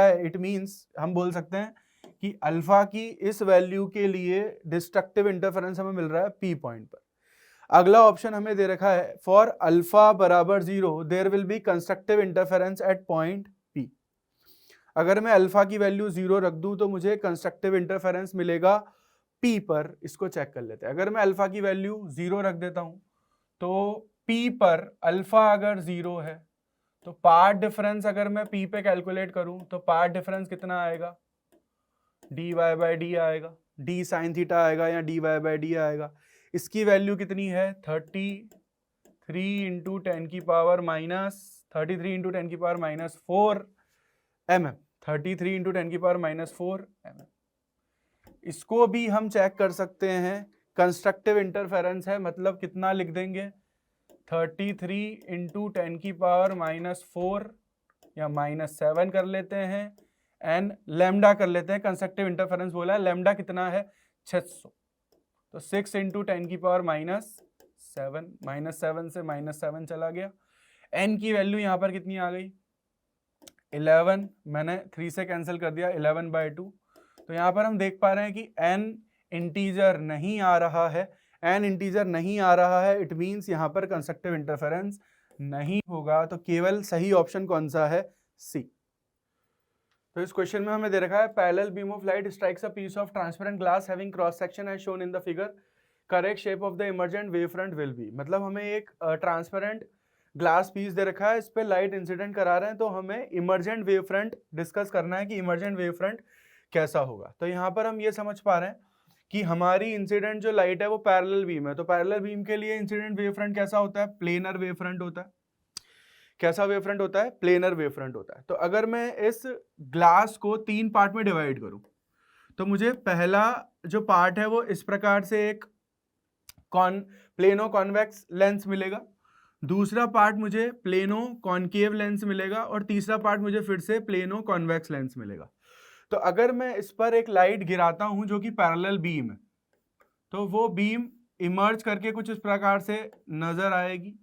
है, इट मीन्स हम बोल सकते हैं कि अल्फा की इस वैल्यू के लिए डिस्ट्रक्टिव इंटरफेरेंस हमें मिल रहा है p पॉइंट पर। अगला ऑप्शन हमें दे रखा है फॉर अल्फा बराबर 0 there will be constructive interference at point P। अगर मैं अल्फा की वैल्यू 0 रख दूं तो मुझे कंस्ट्रक्टिव इंटरफेरेंस मिलेगा P पर। इसको चेक कर लेते हैं। अगर मैं अल्फा की वैल्यू 0 रख देता हूं तो P पर अल्फा अगर 0 है तो पार्ट डिफरेंस अगर मैं P पे कैलकुलेट करूं तो पार्ट डिफरेंस कितना आएगा, dy बाय डी आएगा, d साइन थीटा आएगा या dy बाय डी आएगा। इसकी वैल्यू कितनी है, 33 इंटू 10 की पावर -4 mm, 33 इंटू 10 की पावर -4 mm। इसको भी हम चेक कर सकते हैं, कंस्ट्रक्टिव इंटरफेरेंस है, मतलब कितना लिख देंगे, 33 इंटू 10 की पावर -4 या -7 कर लेते हैं, एन लेमडा कर लेते हैं, कंसेक्टिव इंटरफेरेंस बोला है, लेमडा कितना है 600, तो 6 इंटू 10 की पावर -7, -7 से -7 चला गया। एन की वैल्यू यहाँ पर कितनी आ गई 11, मैंने 3 से कैंसिल कर दिया, 11/2। तो यहाँ पर हम देख पा रहे हैं कि n इंटीजर नहीं आ रहा है, n इंटीजर नहीं आ रहा है, इट मीन्स यहाँ पर कंस्ट्रक्टिव इंटरफेरेंस नहीं होगा। तो केवल सही ऑप्शन कौन सा है, सी। तो इस क्वेश्चन में हमें दे रखा है parallel beam of light strikes a piece of transparent glass having cross section as shown in the figure, correct shape of the emergent wave front will be. मतलब हमें एक ट्रांसपेरेंट ग्लास पीस दे रखा है, इस पे लाइट इंसिडेंट करा रहे हैं, तो हमें इमर्जेंट वेव फ्रंट डिस्कस करना है कि इमर्जेंट वेव फ्रंट कैसा होगा। तो यहाँ पर हम ये समझ पा रहे हैं कि हमारी इंसिडेंट जो लाइट है वो पैरेलल बीम है, तो पैरेलल बीम के लिए इंसिडेंट वेव फ्रंट कैसा होता है, प्लेनर वेव फ्रंट होता है। कैसा वेव फ्रंट होता है, प्लेनर वेव फ्रंट होता है। तो अगर मैं इस ग्लास को 3 पार्ट में डिवाइड करूं, तो मुझे पहला जो पार्ट है वो इस प्रकार से एक प्लेनो कॉन्वेक्स लेंस मिलेगा, दूसरा पार्ट मुझे प्लेनो कॉनकेव लेंस मिलेगा, और तीसरा पार्ट मुझे फिर से प्लेनो कॉन्वेक्स लेंस मिलेगा। तो अगर मैं इस पर एक लाइट गिराता हूं जो कि पैरेलल बीम है, तो वो बीम इमर्ज करके कुछ इस प्रकार से नजर आएगी,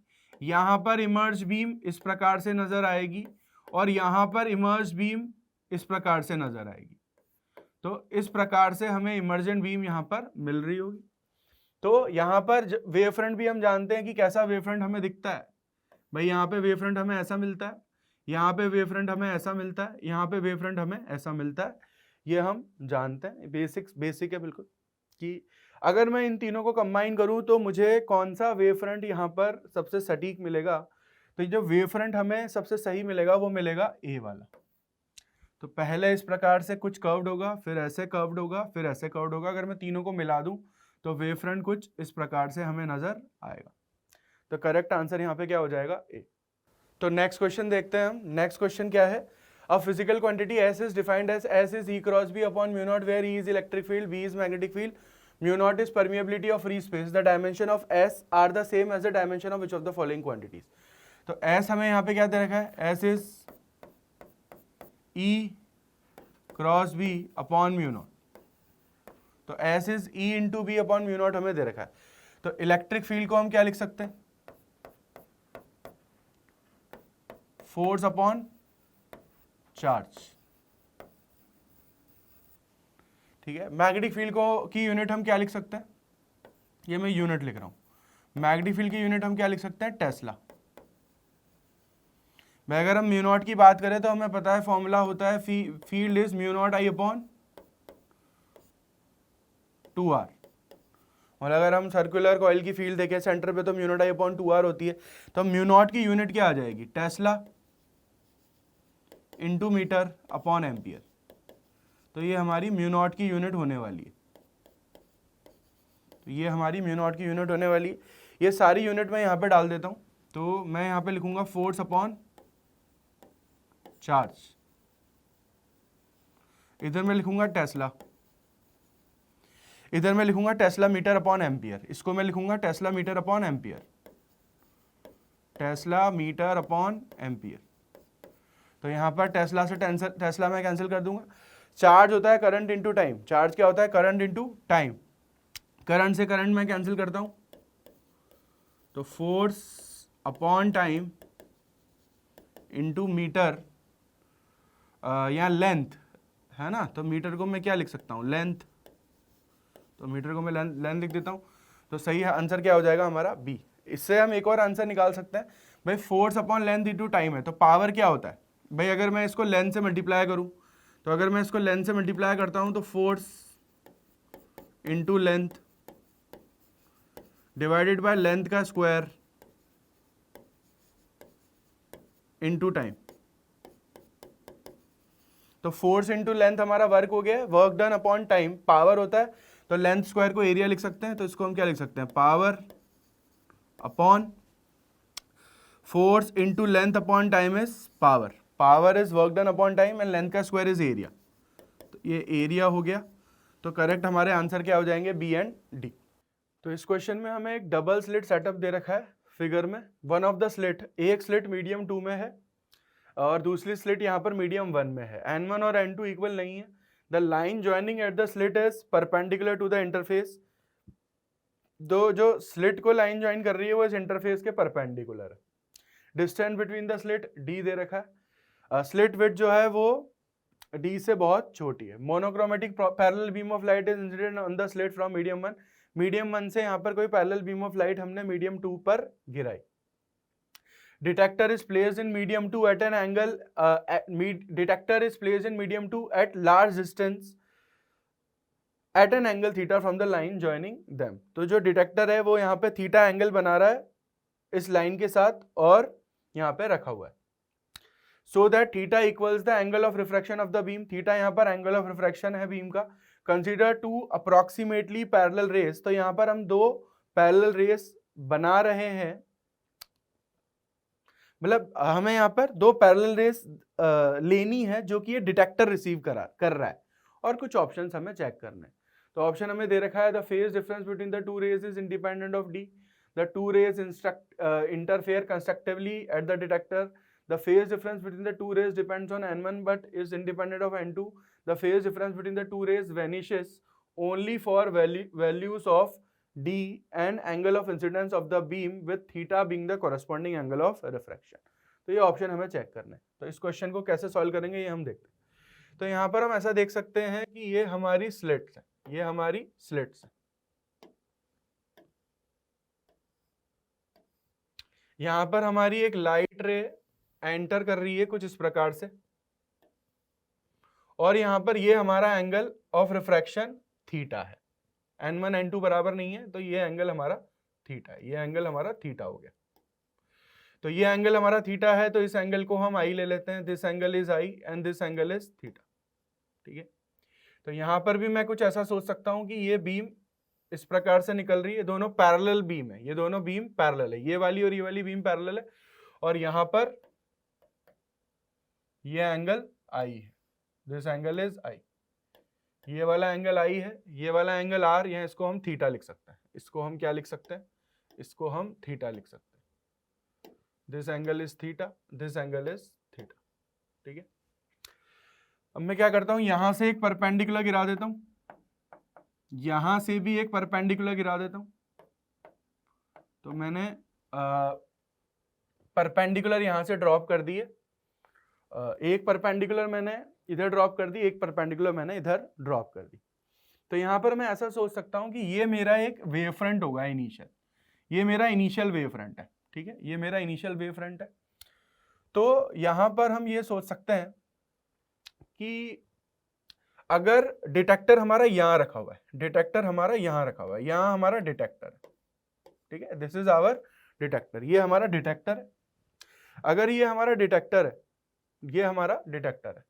यहां पर इमर्ज बीम इस प्रकार से नजर आएगी, और यहां पर इमर्ज बीम इस प्रकार से नजर आएगी। तो इस प्रकार से हमें इमर्जेंट बीम यहां पर मिल रही होगी। तो यहां पर वेव फ्रंट भी हम जानते हैं कि कैसा वेव फ्रंट हमें दिखता है, भाई यहाँ पे वेव फ्रंट हमें ऐसा मिलता है, यहाँ पे वेव फ्रंट हमें ऐसा मिलता है, यहाँ पे वेव फ्रंट हमें ऐसा मिलता है। ये हम जानते हैं, बेसिक है बिल्कुल, कि अगर मैं इन तीनों को कंबाइन करूं तो मुझे कौन सा वेव फ्रंट यहाँ पर सबसे सटीक मिलेगा। तो जो वेव फ्रंट हमें सबसे सही मिलेगा वो मिलेगा ए वाला। तो पहले इस प्रकार से कुछ कर्व्ड होगा, फिर ऐसे कर्व्ड होगा, फिर ऐसे कर्व्ड होगा। अगर मैं तीनों को मिला दूं तो वेव फ्रंट कुछ इस प्रकार से हमें नजर आएगा। तो करेक्ट आंसर यहाँ पे क्या हो जाएगा, ए। तो नेक्स्ट क्वेश्चन देखते हैं हम। नेक्स्ट क्वेश्चन क्या है, a physical quantity S is defined as S is E cross B upon mu naught, where E is electric field, B is magnetic field, mu naught is permeability of free space. The dimension of S are the same as the dimension of which of the following quantities? तो S हमें यहाँ पे क्या दे रखा है, S is E cross B upon mu naught, तो S is E into B upon mu naught हमें दे रखा है। तो इलेक्ट्रिक फील्ड को हम क्या लिख सकते हैं, फोर्स अपॉन चार्ज, ठीक है। मैग्नेटिक फील्ड को की यूनिट हम क्या लिख सकते हैं, ये मैं यूनिट लिख रहा हूं, मैग्नेटिक फील्ड की यूनिट हम क्या लिख सकते हैं, टेस्ला। भाई अगर हम म्यू नॉट की बात करें तो हमें पता है फॉर्मूला होता है field is mu naught I upon 2r, और अगर हम सर्कुलर कॉइल की फील्ड देखें सेंटर पे तो mu naught I upon 2r होती है। तो म्यू नॉट की यूनिट क्या आ जाएगी, tesla into meter upon ampere. तो ये हमारी म्यू नॉट की यूनिट होने वाली है, तो ये हमारी म्यू नॉट की यूनिट होने वाली है। ये सारी यूनिट मैं यहाँ पे डाल देता हूँ, तो मैं यहाँ पे लिखूंगा फोर्स अपॉन चार्ज, इधर मैं लिखूंगा टेस्ला, इधर मैं लिखूंगा टेस्ला मीटर अपॉन एम्पियर, इसको मैं लिखूंगा tesla meter upon ampere, tesla meter upon ampere. तो यहाँ पर टेस्ला से टेस्ला मैं कैंसिल कर दूंगा। चार्ज होता है करंट इंटू टाइम, चार्ज क्या होता है, करंट इंटू टाइम, करंट से करंट मैं कैंसिल करता हूं, तो force upon time into meter, यहाँ लेंथ है ना, तो मीटर को मैं क्या लिख सकता हूँ, लेंथ, तो मीटर को मैं लेंथ लिख देता हूँ। तो सही है आंसर क्या हो जाएगा हमारा बी। इससे हम एक और आंसर निकाल सकते हैं, भाई force upon length into time है, तो पावर क्या होता है, भाई अगर मैं इसको लेंथ से मल्टीप्लाई करूं, तो अगर मैं इसको लेंथ से मल्टीप्लाई करता हूं तो force into length divided by length का स्क्वायर इंटू टाइम। तो फोर्स इंटू लेंथ हमारा वर्क हो गया, work done upon time, power होता है, तो लेंथ स्क्वायर को एरिया लिख सकते हैं, तो इसको हम क्या लिख सकते हैं, power upon force into length upon time is power, power is work done upon time and length का स्क्वायर इज एरिया, तो ये एरिया हो गया। तो करेक्ट हमारे आंसर क्या हो जाएंगे, बी एंड डी। तो इस क्वेश्चन में हमें एक डबल स्लिट सेटअप दे रखा है फिगर में वन ऑफ द स्लिट, एक स्लिट मीडियम 2 में है और दूसरी स्लिट यहाँ पर मीडियम 1 में है, n1 और n2 इक्वल नहीं है। The line joining at the slit is perpendicular to the interface. दो जो स्लिट को लाइन ज्वाइन कर रही है वो इस इंटरफेस के परपेंडिकुलर है। Distance between the slit d दे रखा है। स्लिट विड्थ जो है वो d से बहुत छोटी है। Monochromatic parallel beam of light is incident on the slit from medium 1। Medium 1 से यहाँ पर कोई पैरेलल बीम ऑफ लाइट हमने मीडियम 2 पर गिराई। Detector is placed in medium 2 at an angle. Detector is placed in medium 2 at large distance at an angle theta from the line joining them. तो जो डिटेक्टर है वो यहाँ पे थीटा एंगल बना रहा है इस लाइन के साथ और यहाँ पे रखा हुआ है। So that theta equals the angle of refraction of the beam. Theta यहाँ पर एंगल ऑफ रिफ्रैक्शन है बीम का। Consider two approximately parallel rays. तो यहाँ पर हम दो parallel rays बना रहे हैं, मतलब हमें यहाँ पर दो पैरेलल रेस लेनी है जो कि ये डिटेक्टर रिसीव कर रहा है और कुछ ऑप्शंस हमें चेक करने हैं। तो ऑप्शन हमें दे रखा है the phase difference between the two rays is independent of d. The two rays interfere constructively at the detector. The phase difference between the two rays depends on n1 but is independent of n2। The phase difference between the two rays vanishes only for values of d and angle of incidence of the beam with theta being the corresponding angle of refraction। तो ये ऑप्शन हमें चेक करना है। तो इस क्वेश्चन को कैसे सॉल्व करेंगे ये हम देखते हैं। तो यहाँ पर हम ऐसा देख सकते हैं कि ये हमारी स्लिट्स है, ये हमारी स्लिट्स है। यहाँ पर हमारी एक लाइट रे एंटर कर रही है कुछ इस प्रकार से और यहाँ पर ये हमारा एंगल ऑफ रिफ्रैक्शन थीटा है। n1 n2 बराबर नहीं है तो ये एंगल हमारा थीटा है, ये एंगल हमारा थीटा हो गया। तो ये एंगल हमारा थीटा है तो इस एंगल को हम आई ले लेते हैं। This angle is I and this angle is theta. ठीक है, तो यहां पर भी मैं कुछ ऐसा सोच सकता हूं कि ये बीम इस प्रकार से निकल रही है, दोनों पैरेलल बीम है, ये दोनों बीम पैरेलल है, ये वाली और ये वाली बीम पैरेलल है और यहां पर ये एंगल आई है, दिस एंगल इज आई, ये वाला एंगल आई है, ये वाला एंगल आर, यहाँ इसको हम थीटा लिख सकते हैं। इसको हम क्या लिख सकते हैं, इसको हम थीटा लिख सकते हैं। This angle is theta, this angle is theta. ठीक है, अब मैं क्या करता हूं, यहां से एक परपेंडिकुलर गिरा देता हूं, यहां से भी एक परपेंडिकुलर गिरा देता हूं। तो मैंने परपेंडिकुलर यहां से ड्रॉप कर दिए, एक परपेंडिकुलर मैंने इधर ड्रॉप कर दी, एक परपेंडिकुलर मैंने इधर ड्रॉप कर दी। तो यहां पर मैं ऐसा सोच सकता हूं कि ये मेरा एक वेव फ्रंट होगा इनिशियल, ये मेरा इनिशियल वेव फ्रंट है। ठीक है, ये मेरा इनिशियल वेव फ्रंट है। तो यहां पर हम ये सोच सकते हैं कि अगर डिटेक्टर हमारा यहां रखा हुआ है, डिटेक्टर हमारा यहां रखा हुआ है, यहां हमारा डिटेक्टर है। ठीक है, दिस इज आवर डिटेक्टर, ये हमारा डिटेक्टर है। अगर ये हमारा डिटेक्टर है, ये हमारा डिटेक्टर है,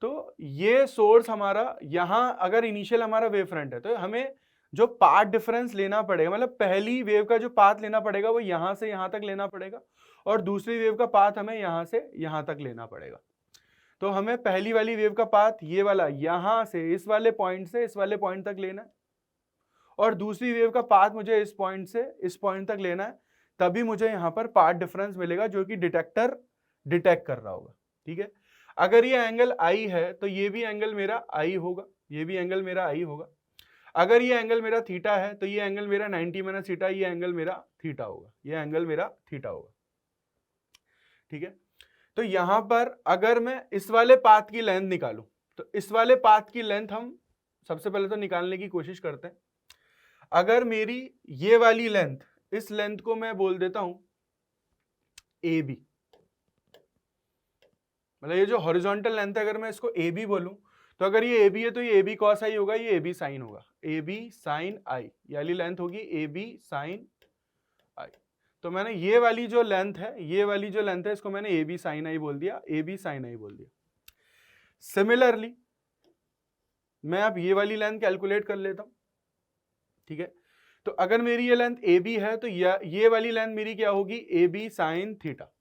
तो ये सोर्स हमारा यहां अगर इनिशियल हमारा वेव फ्रंट है तो हमें जो पाथ डिफरेंस लेना पड़ेगा, मतलब पहली वेव का जो पाथ लेना पड़ेगा वो यहां से यहां तक लेना पड़ेगा और दूसरी वेव का पाथ हमें यहां से यहां तक लेना पड़ेगा। तो हमें पहली वाली वेव का पाथ ये वाला यहां से इस वाले पॉइंट से इस वाले पॉइंट तक लेना है और दूसरी वेव का पाथ मुझे इस पॉइंट से इस पॉइंट तक लेना है, तभी मुझे यहाँ पर पाथ डिफरेंस मिलेगा जो कि डिटेक्टर डिटेक्ट कर रहा होगा। ठीक है, अगर ये एंगल आई है तो ये भी एंगल मेरा आई होगा, ये भी एंगल मेरा आई होगा। अगर ये एंगल मेरा थीटा है तो ये एंगल मेरा 90 माइनस थीटा, ये एंगल मेरा थीटा होगा, ये एंगल मेरा थीटा होगा। ठीक है, तो यहां पर अगर मैं इस वाले पाथ की लेंथ निकालूं तो इस वाले पाथ की लेंथ हम सबसे पहले तो निकालने की कोशिश करते हैं। अगर मेरी ये वाली लेंथ, इस लेंथ को मैं बोल देता हूं ए बी, मतलब ये जो हॉरिजॉन्टल लेंथ है अगर मैं इसको ए बी बोलूं तो अगर ये ए बी है तो ये ए बी कॉस आई होगा, ये ए बी साइन होगा, ए बी साइन आई, ये वाली लेंथ होगी ए बी साइन आई। तो मैंने ये वाली जो लेंथ है, ये वाली जो लेंथ है इसको मैंने ए बी साइन आई बोल दिया, ए बी साइन आई बोल दिया। सिमिलरली मैं अब ये वाली लेंथ कैलकुलेट कर लेता हूं। ठीक है, तो अगर मेरी ये लेंथ ए बी है तो ये वाली लेंथ मेरी क्या होगी, A B sine theta,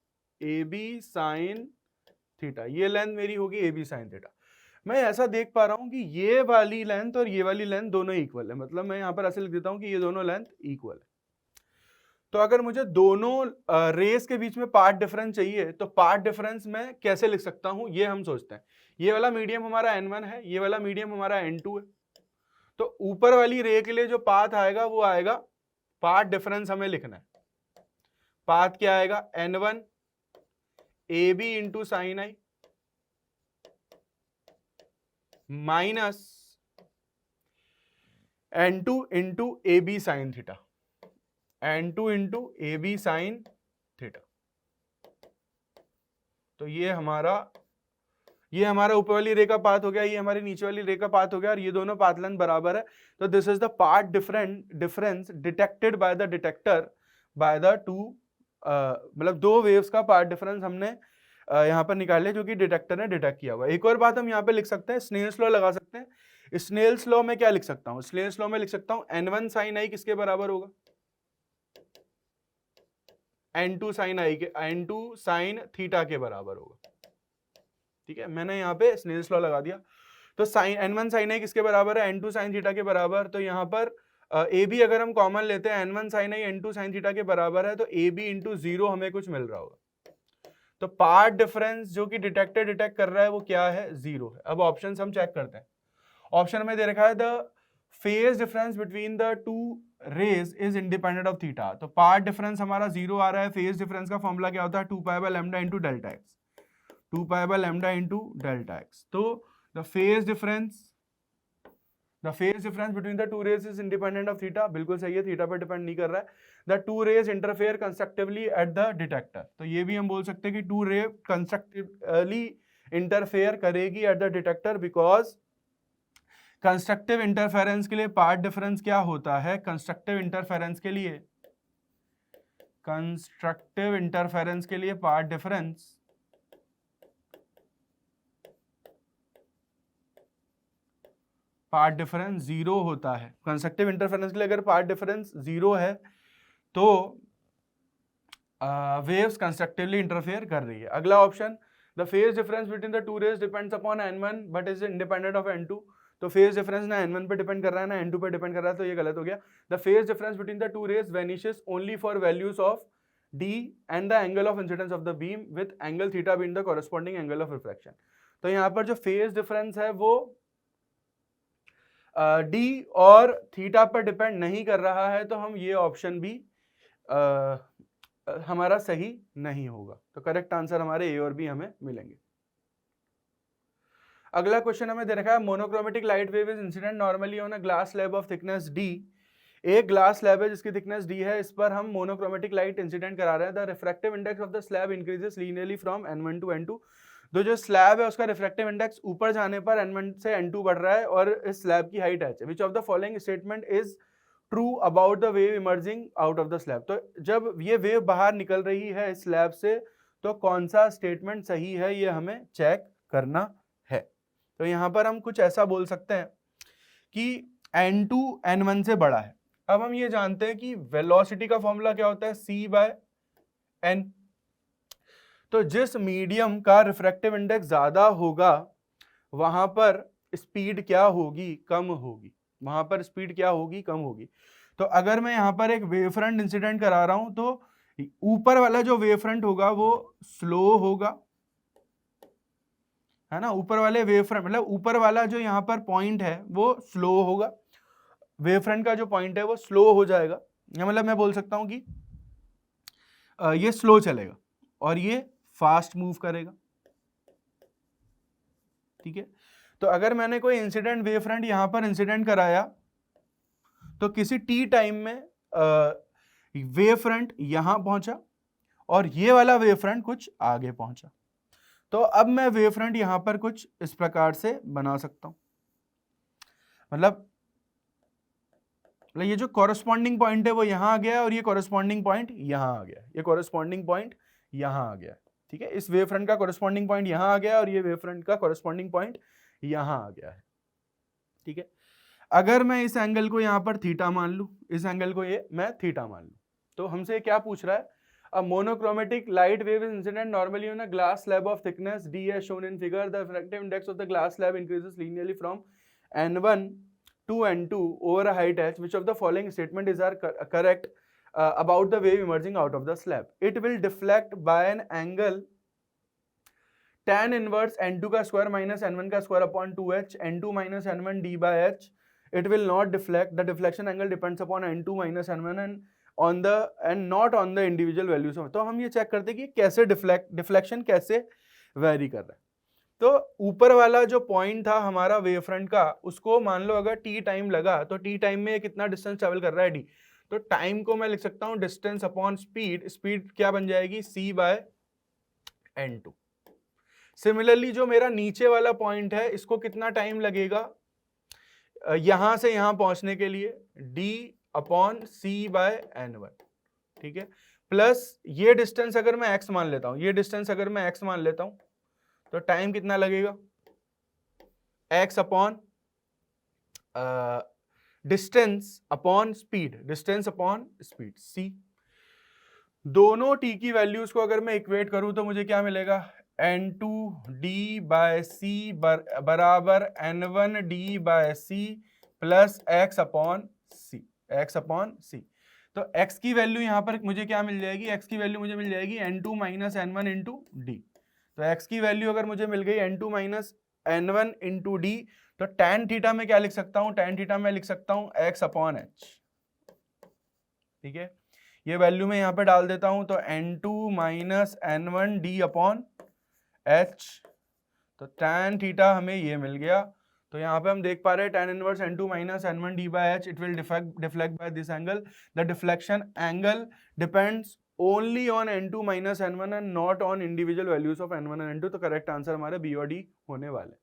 A B sine theta, ये लेंथ मेरी होगी ए बी साइन थीटा। मैं ऐसा देख पा रहा हूं कि ये वाली लेंथ और ये वाली लेंथ दोनों इक्वल है, मतलब मैं यहां पर ऐसे लिख देता हूं कि ये दोनों लेंथ इक्वल है। तो अगर मुझे दोनों रेस के बीच में पाथ डिफरेंस चाहिए तो पाथ डिफरेंस मैं कैसे लिख सकता हूं, ये हम सोचते हैं। ये वाला मीडियम हमारा n1 है, ये वाला मीडियम हमारा n2 है। तो ऊपर वाली रे के लिए जो पाथ आएगा वो आएगा, पाथ डिफरेंस हमें लिखना है। पाथ क्या आएगा, n1 ab into sine i minus n2 into A B sine theta, n2 into A B sine theta. तो ये हमारा ऊपर वाली रे का पाथ हो गया, ये हमारी नीचे वाली रे का पाथ हो गया, और ये दोनों पाथ लेंथ बराबर है। तो this is the path difference detected by the detector by the two, मतलब दो वेव्स का पाथ डिफरेंस हमने यहाँ पर निकाल लिया जो कि डिटेक्टर ने डिटेक्ट किया हुआ। एक और बात हम यहाँ पे लिख सकते हैं, स्नेल्स लॉ लगा सकते हैं। स्नेल्स लॉ में क्या लिख सकता हूँ, स्नेल्स लॉ में लिख सकता हूँ n1 साइन आई किसके बराबर होगा, n2 साइन आई के, n2 साइन थीटा के बराबर होगा। ठीक है, मैंने यहाँ पे स्नेल्स लॉ लगा दिया। तो साइन n1 साइन आई किसके बराबर है, n2 साइन थीटा के बराबर। तो यहाँ पर ए बी अगर हम कॉमन लेते हैं, n1 साइन आई n2 साइन थीटा के बराबर है, तो ए बी इंटू 0 हमें कुछ मिल रहा होगा। तो पाथ डिफरेंस जो कि डिटेक्टर डिटेक्ट कर रहा है वो क्या है, 0 है। अब ऑप्शंस हम चेक करते हैं। ऑप्शन में दे रखा है the phase difference between the two rays is independent of theta. तो पाथ डिफरेंस हमारा 0 आ रहा है। फेज डिफरेंस का फॉर्मूला क्या होता है, 2 pi by lambda into delta x, 2 pi by lambda into delta x. तो the phase difference between the two rays is independent of theta, बिल्कुल सही है, थीटा पर डिपेंड नहीं कर रहा है। The two rays interfere constructively at the detector. तो ये भी हम बोल सकते हैं कि टू रे कंस्ट्रक्टिवली इंटरफेयर करेगी eight the detector, because constructive interference के लिए पाथ डिफरेंस क्या होता है, कंस्ट्रक्टिव इंटरफेरेंस के लिए पाथ डिफरेंस 0 होता है। कंस्ट्रक्टिव इंटरफेरेंस के लिए अगर पाथ डिफरेंस 0 है तो वेव्स कंस्ट्रक्टिवली इंटरफेयर कर रही है। अगला option, the phase difference between the two rays depends upon n1 but is independent of n2। तो फेज डिफरेंस ना n1 पे डिपेंड कर रहा है ना n2 पे डिपेंड कर रहा है, तो ये गलत हो गया। The phase difference between the two rays vanishes only for values of d and the angle of incidence of the beam with angle theta being the corresponding angle of reflection. तो यहाँ पर जो फेज डिफरेंस है वो d और थीटा पर डिपेंड नहीं कर रहा है, तो हम ये ऑप्शन भी हमारा सही नहीं होगा। तो करेक्ट आंसर हमारे ए और बी हमें मिलेंगे। अगला क्वेश्चन हमें दे रखा है, monochromatic light wave is incident normally on a glass slab of thickness d। एक ग्लास स्लैब है जिसकी थिकनेस d है, इस पर हम मोनोक्रोमेटिक लाइट इंसिडेंट करा रहे हैं। The refractive index of the slab increases linearly from n1 to n2। तो जो स्लैब है उसका रिफ्रैक्टिव इंडेक्स ऊपर जाने पर n1 से n2 बढ़ रहा है और इस स्लैब की हाइट h है। Which of the following statement is true about the wave emerging out of the slab. तो जब ये वेव बाहर निकल रही है इस स्लैब से, तो कौन सा स्टेटमेंट सही है ये हमें चेक करना है। तो यहाँ पर हम कुछ ऐसा बोल सकते हैं कि n2 n1 से बड़ा है। अब हम ये जानते हैं कि वेलोसिटी का फॉर्मूला क्या होता है, c बाय n। तो जिस मीडियम का रिफ्रैक्टिव इंडेक्स ज्यादा होगा वहां पर स्पीड क्या होगी, कम होगी। वहां पर स्पीड क्या होगी, कम होगी। तो अगर मैं यहाँ पर एक वेव फ्रंट इंसिडेंट करा रहा हूं तो ऊपर वाला जो वेव फ्रंट होगा वो स्लो होगा, है ना। ऊपर वाले वेव फ्रंट मतलब ऊपर वाला जो यहाँ पर पॉइंट है वो स्लो होगा, वेव फ्रंट का जो पॉइंट है वो स्लो हो जाएगा। या मतलब मैं बोल सकता हूं कि ये स्लो चलेगा और ये फास्ट मूव करेगा। ठीक है, तो अगर मैंने कोई इंसिडेंट वेव फ्रंट यहां पर इंसिडेंट कराया तो किसी टी टाइम में वेव फ्रंट यहां पहुंचा और ये वाला वेव फ्रंट कुछ आगे पहुंचा। तो अब मैं वेव फ्रंट यहां पर कुछ इस प्रकार से बना सकता हूं। मतलब ये जो कॉरेस्पॉन्डिंग पॉइंट है वो यहां आ गया और ये कॉरेस्पॉन्डिंग पॉइंट यहां आ गया, ये कॉरेस्पॉन्डिंग पॉइंट यहां आ गया। ठीक है, इस वेव फ्रंट का कॉरेस्पॉन्डिंग पॉइंट यहां आ गया और ये वेव फ्रंट का कॉरेस्पॉन्डिंग पॉइंट यहां आ गया है। ठीक है, अगर मैं इस एंगल को यहां पर थीटा मान लूं, इस एंगल को ये मैं थीटा मान लूं, तो हमसे क्या पूछ रहा है, a monochromatic light wave is incident normally on a glass slab of thickness d as shown in figure. The refractive index of the glass slab increases linearly from n1 to n2 over a height h. Which of the following statement is are correct about the wave emerging out of the slab. It will deflect by an angle tan inverse n2 का स्क्वायर माइनस n1 का square upon 2h, n2 minus n1 d by h. It will not deflect. The deflection angle depends upon n2 minus n1 and not on the individual values of. तो हम ये चेक करते हैं कि कैसे डिफ्लेक्शन कैसे वेरी कर रहा है. तो ऊपर वाला जो पॉइंट था हमारा वेव फ्रंट का, उसको मान लो अगर t टाइम लगा तो t टाइम में कितना डिस्टेंस ट्रेवल कर रहा है d. तो टाइम को मैं लिख सकता हूं डिस्टेंस अपॉन स्पीड. स्पीड क्या बन जाएगी c by n2. सिमिलरली जो मेरा नीचे वाला पॉइंट है, इसको कितना टाइम लगेगा यहां से यहां पहुंचने के लिए, d upon c bye n1. ठीक है, प्लस ये डिस्टेंस अगर मैं x मान लेता हूं, ये डिस्टेंस अगर मैं x मान लेता हूं, तो टाइम कितना लगेगा x upon distance upon speed, distance upon speed c. दोनों t की वैल्यूज को अगर मैं इक्वेट करूं तो मुझे क्या मिलेगा, n2 d बाय c बराबर n1 d by c plus x upon c, x upon c. तो x की वैल्यू यहाँ पर मुझे क्या मिल जाएगी, x की वैल्यू मुझे मिल जाएगी n2 minus n1 into D. तो x की वैल्यू अगर मुझे मिल गई n2 minus n1 into D, तो tan थीटा में क्या लिख सकता हूँ, tan थीटा में लिख सकता हूँ x अपॉन h. ठीक है, ये वैल्यू मैं यहाँ पे डाल देता हूँ, तो n2 minus n1 D upon h. तो tan थीटा हमें ये मिल गया. तो यहाँ पे हम देख पा रहे हैं tan inverse n2 minus n1 d by h, it will deflect by this angle. The deflection angle depends only on n2 minus n1 and not on individual values of n1 and n2. तो करेक्ट आंसर हमारे b और d होने वाले.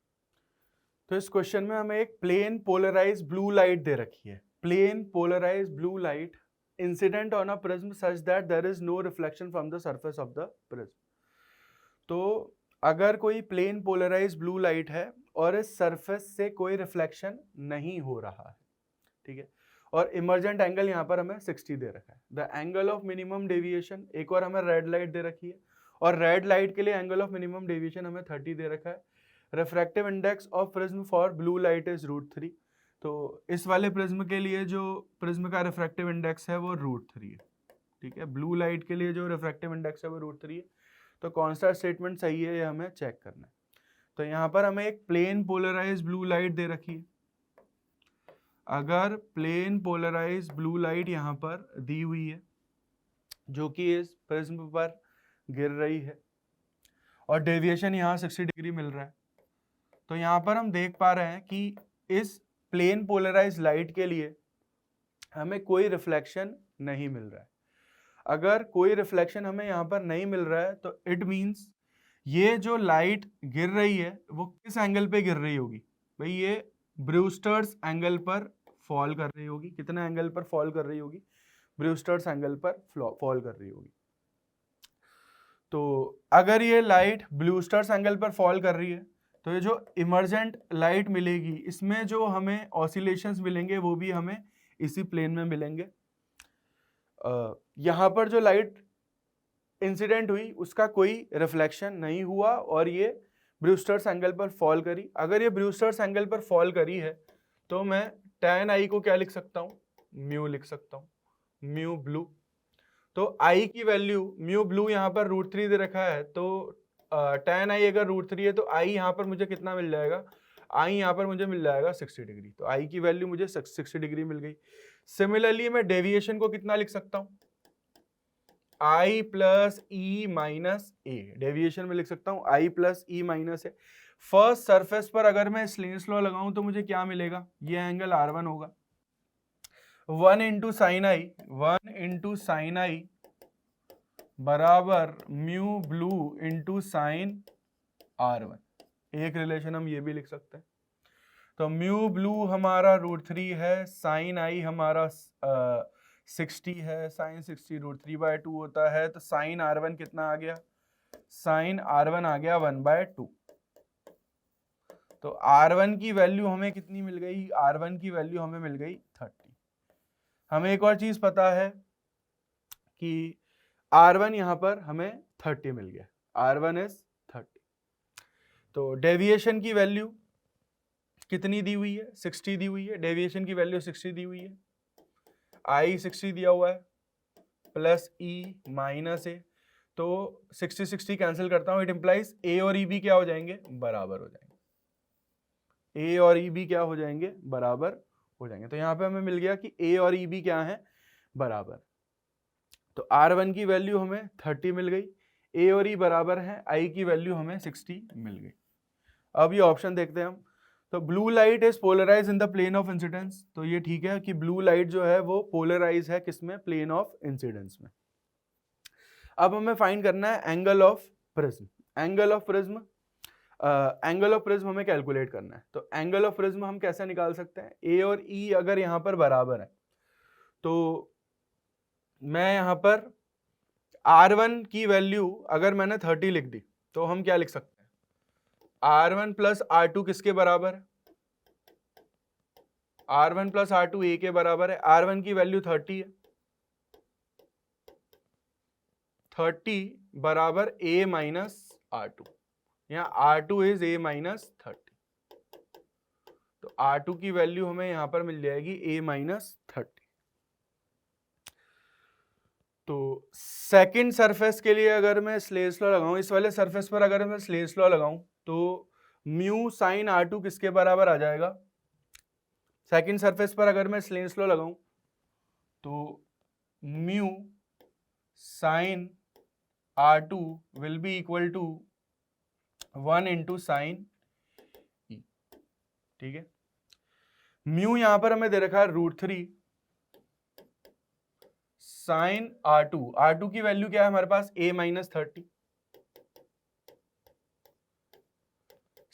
तो इस क्वेश्चन में हमें एक प्लेन पोलराइज ब्लू लाइट दे रखी है. Plane polarise blue light incident on a prism such that there is no reflection from the surface of the prism. तो अगर कोई प्लेन पोलराइज ब्लू लाइट है और इस सरफेस से कोई रिफ्लेक्शन नहीं हो रहा है, ठीक है, और इमर्जेंट एंगल यहाँ पर हमें 60 दे रखा है. The angle of minimum deviation, एक और हमें रेड लाइट दे रखी है, और रेड लाइट के लिए एंगल ऑफ मिनिमम डेविएशन हमें 30 दे रखा है. Refractive index of prism for blue light is √3. तो इस वाले प्रिज्म के लिए जो प्रिज्म का रिफ्रैक्टिव इंडेक्स है वो √3 है. ठीक है, ब्लू लाइट के लिए जो रिफ्रैक्टिव इंडेक्स है वो √3 है. तो कौन सा स्टेटमेंट सही है ये हमें चेक करना है. तो यहाँ पर हमें एक प्लेन पोलराइज ब्लू लाइट दे रखी है. अगर प्लेन पोलराइज ब्लू लाइट यहाँ पर दी हुई है जो कि इस प्रिज्म पर गिर रही है और डेविएशन यहाँ 60 डिग्री मिल रहा है, तो यहाँ पर हम देख पा रहे हैं कि इस प्लेन पोलराइज लाइट के लिए हमें कोई रिफ्लेक्शन नहीं मिल रहा है. अगर कोई रिफ्लेक्शन हमें यहाँ पर नहीं मिल रहा है तो इट मीन्स ये जो लाइट गिर रही है वो किस एंगल पे गिर रही होगी भाई, ये ब्रूस्टर्स एंगल पर फॉल कर रही होगी. कितना एंगल पर फॉल कर रही होगी, ब्रूस्टर्स एंगल पर फॉल कर रही होगी. तो अगर ये लाइट ब्रूस्टर्स एंगल पर फॉल कर रही है तो ये जो इमर्जेंट लाइट मिलेगी इसमें जो हमें ऑसिलेशंस मिलेंगे वो भी हमें इसी प्लेन में मिलेंगे. यहाँ पर जो लाइट इंसिडेंट हुई उसका कोई रिफ्लेक्शन नहीं हुआ और ये ब्रूस्टर्स एंगल पर फॉल करी. अगर ये ब्रूस्टर्स एंगल पर फॉल करी है तो मैं tan i को क्या लिख सकता हूँ, म्यू लिख सकता हूँ, म्यू ब्लू. तो i की वैल्यू म्यू ब्लू यहाँ पर √3 दे रखा है, तो tan i अगर √3 है तो i यहाँ पर मुझे कितना मिल जाएगा, i यहाँ पर मुझे मिल जाएगा 60 डिग्री. तो i की वैल्यू मुझे 60 डिग्री मिल गई. सिमिलरली मैं डेविएशन को कितना लिख सकता हूँ, i plus E minus A. Deviation में लिख सकता हूँ i plus E minus A. First surface पर अगर मैं स्लेन्स लॉ लगाऊं तो मुझे क्या मिलेगा, ये एंगल r1 होगा. 1 इंटू साइन आई बराबर mu blue into sine r1. एक रिलेशन हम ये भी लिख सकते हैं. तो म्यू ब्लू हमारा √3 है, साइन आई हमारा 60 है, साइन 60 √3/2 होता है. तो साइन r1 कितना आ गया, साइन r1 आ गया 1/2. तो r1 की वैल्यू हमें कितनी मिल गई, r1 की वैल्यू हमें मिल गई 30. हमें एक और चीज पता है कि r1 यहाँ पर हमें 30 मिल गया, r1 इज 30. तो डेविएशन की वैल्यू कितनी दी हुई है, 60 दी हुई है. डेविएशन की वैल्यू 60 दी हुई है, i 60 दिया हुआ है. प्लस ई माइनस ए, तो 60 कैंसिल करता हूँ, इट इम्प्लाइज ए और ई भी क्या हो जाएंगे, बराबर हो जाएंगे। ए और ई भी क्या हो जाएंगे, बराबर हो जाएंगे। तो यहाँ पे हमें मिल गया कि ए और ई भी क्या है, बराबर। तो R1 की वैल्यू हमें 30 मिल गई, ए और ई बराबर है, आई की वैल्यू हमें 60 मिल गई। अब ये ऑप्शन देखते हैं हम। तो blue light is polarise in the plane of incidence, तो ये ठीक है कि ब्लू लाइट जो है वो पोलराइज है किसमें, प्लेन ऑफ इंसिडेंस में। अब हमें फाइंड करना है angle of prism. Angle of prism हमें कैलकुलेट करना है। तो एंगल ऑफ प्रिज्म हम कैसे निकाल सकते हैं, ए और ई अगर यहाँ पर बराबर है तो मैं यहाँ पर R1 की वैल्यू अगर मैंने 30 लिख दी तो हम क्या लिख सकते हैं, R1 प्लस R2 किसके बराबर है, R1 प्लस R2 ए के बराबर है। R1 की वैल्यू 30 है, 30 बराबर A माइनस R2, यहाँ R2 इज A माइनस 30, तो R2 की वैल्यू हमें यहाँ पर मिल जाएगी A माइनस 30। तो सेकंड सरफेस के लिए अगर मैं स्लेज लॉ लगाऊं, इस वाले सरफेस पर अगर मैं स्लेज लॉ लगाऊं तो म्यू साइन R2 किसके बराबर आ जाएगा, सेकंड सरफेस पर अगर मैं स्लेज लॉ लगाऊं तो mu sine R2 will be equal to 1 into sine E, ठीक है। म्यू यहां पर हमें दे रखा है √3 साइन R2 की वैल्यू क्या है हमारे पास, A माइनस 30।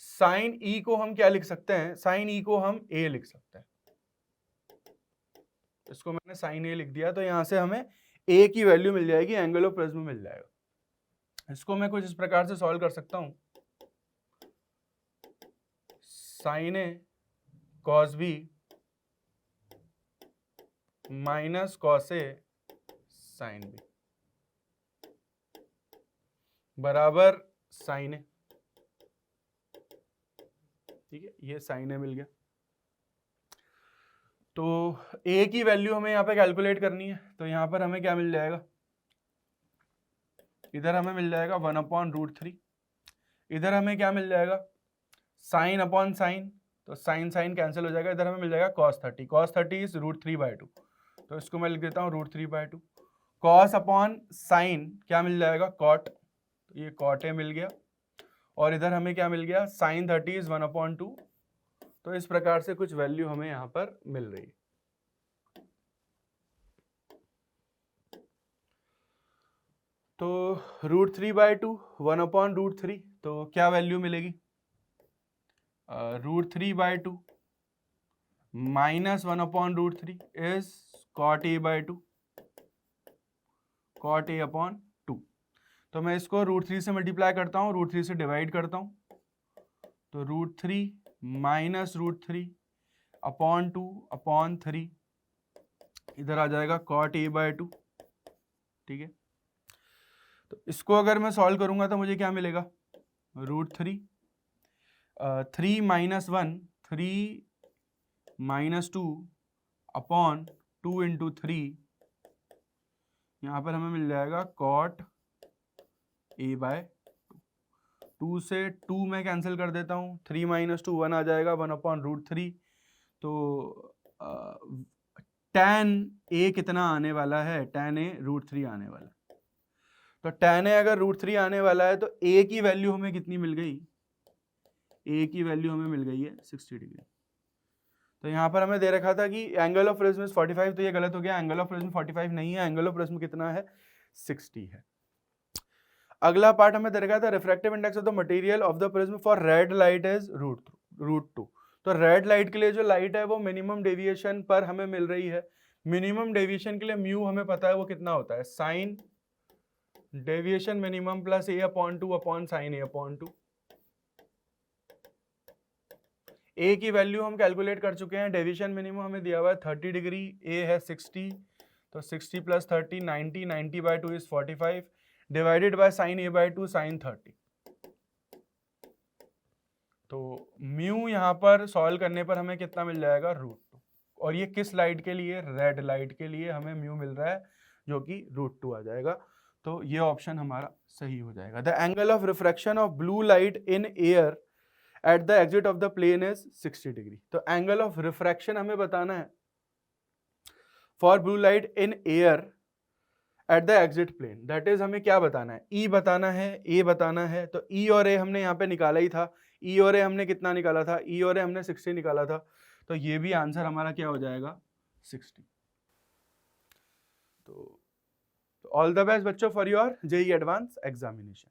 साइन ई को हम क्या लिख सकते हैं, साइन ई को हम A लिख सकते हैं, इसको मैंने साइन A लिख दिया, तो यहां से हमें A की वैल्यू मिल जाएगी, एंगल ऑफ प्रिज्म मिल जाएगा। इसको मैं कुछ इस प्रकार से सॉल्व कर सकता हूं, sine A cos B minus cos A sine B बराबर साइन A, ठीक है, ये साइन A मिल गया। तो A की वैल्यू हमें यहाँ पे कैलकुलेट करनी है, तो यहाँ पर हमें क्या मिल जाएगा, इधर हमें मिल जाएगा 1/√3, इधर हमें क्या मिल जाएगा, साइन अपॉन साइन, तो साइन साइन कैंसिल हो जाएगा, इधर हमें मिल जाएगा cos 30, cos 30 इज √3/2, तो इसको मैं लिख देता हूँ √3/2। cos अपॉन साइन क्या मिल जाएगा, cot, तो ये cot A मिल गया, और इधर हमें क्या मिल गया, साइन 30 इज 1/2, तो इस प्रकार से कुछ वैल्यू हमें यहाँ पर मिल रही है। तो √3/2 1/√3, तो क्या वैल्यू मिलेगी, √3/2 minus 1/√3 is cot A/2, cot A/2। तो मैं इसको √3 से मल्टीप्लाई करता हूँ, √3 से डिवाइड करता हूँ, तो √3 माइनस √3/2/3, इधर आ जाएगा cot A/2, ठीक है। तो इसको अगर मैं सॉल्व करूंगा तो मुझे क्या मिलेगा, √3 3 माइनस 1 3 माइनस 2/2 इंटू 3, यहाँ पर हमें मिल जाएगा cot A/2, 2 से 2 मैं कैंसिल कर देता हूँ, 3 माइनस 2 1 आ जाएगा, 1/√3, तो tan A कितना आने वाला है, tan A √3 आने वाला है। तो tan A अगर √3 आने वाला है तो A की वैल्यू हमें कितनी मिल गई, A की वैल्यू हमें मिल गई है 60 डिग्री। तो यहाँ पर हमें दे रखा था कि एंगल ऑफ प्रिज्म इज 45, तो ये गलत हो गया, एंगल ऑफ प्रिज्म 45 नहीं है, एंगल ऑफ प्रिज्म कितना है, 60 है। अगला पार्ट हमें दे रखा था refractive index of the material of the prism for red light is √2। तो रेड लाइट के लिए जो लाइट है वो मिनिमम डेविएशन पर हमें मिल रही है, मिनिमम डेविएशन के लिए म्यू हमें पता है वो कितना होता है, sine deviation minimum plus A/2 upon sine A/2। A की वैल्यू हम कैलकुलेट कर चुके हैं, डेविएशन मिनिमम हमें दिया हुआ है 30 डिग्री, A है 60, तो 60 plus 30 90, 90/2 is 45, divided by sine A/2 sine 30। तो म्यू यहाँ पर सॉल्व करने पर हमें कितना मिल जाएगा, √2, और ये किस लाइट के लिए, रेड लाइट के लिए हमें म्यू मिल रहा है जो कि √2 आ जाएगा। तो ये ऑप्शन हमारा सही हो जाएगा। The angle of refraction of blue light in air at the exit of the plane is 60 degree. तो एंगल ऑफ रिफ्रैक्शन हमें बताना है for blue light in air at the exit plane, that is हमें क्या बताना है, ई बताना है, ए बताना है। तो ई और ए हमने यहाँ पे निकाला ही था, ई और ए हमने कितना निकाला था, ई और ए हमने 60 निकाला था। तो ये भी आंसर हमारा क्या हो जाएगा 60। तो ऑल द बेस्ट बच्चों for your JEE advance examination.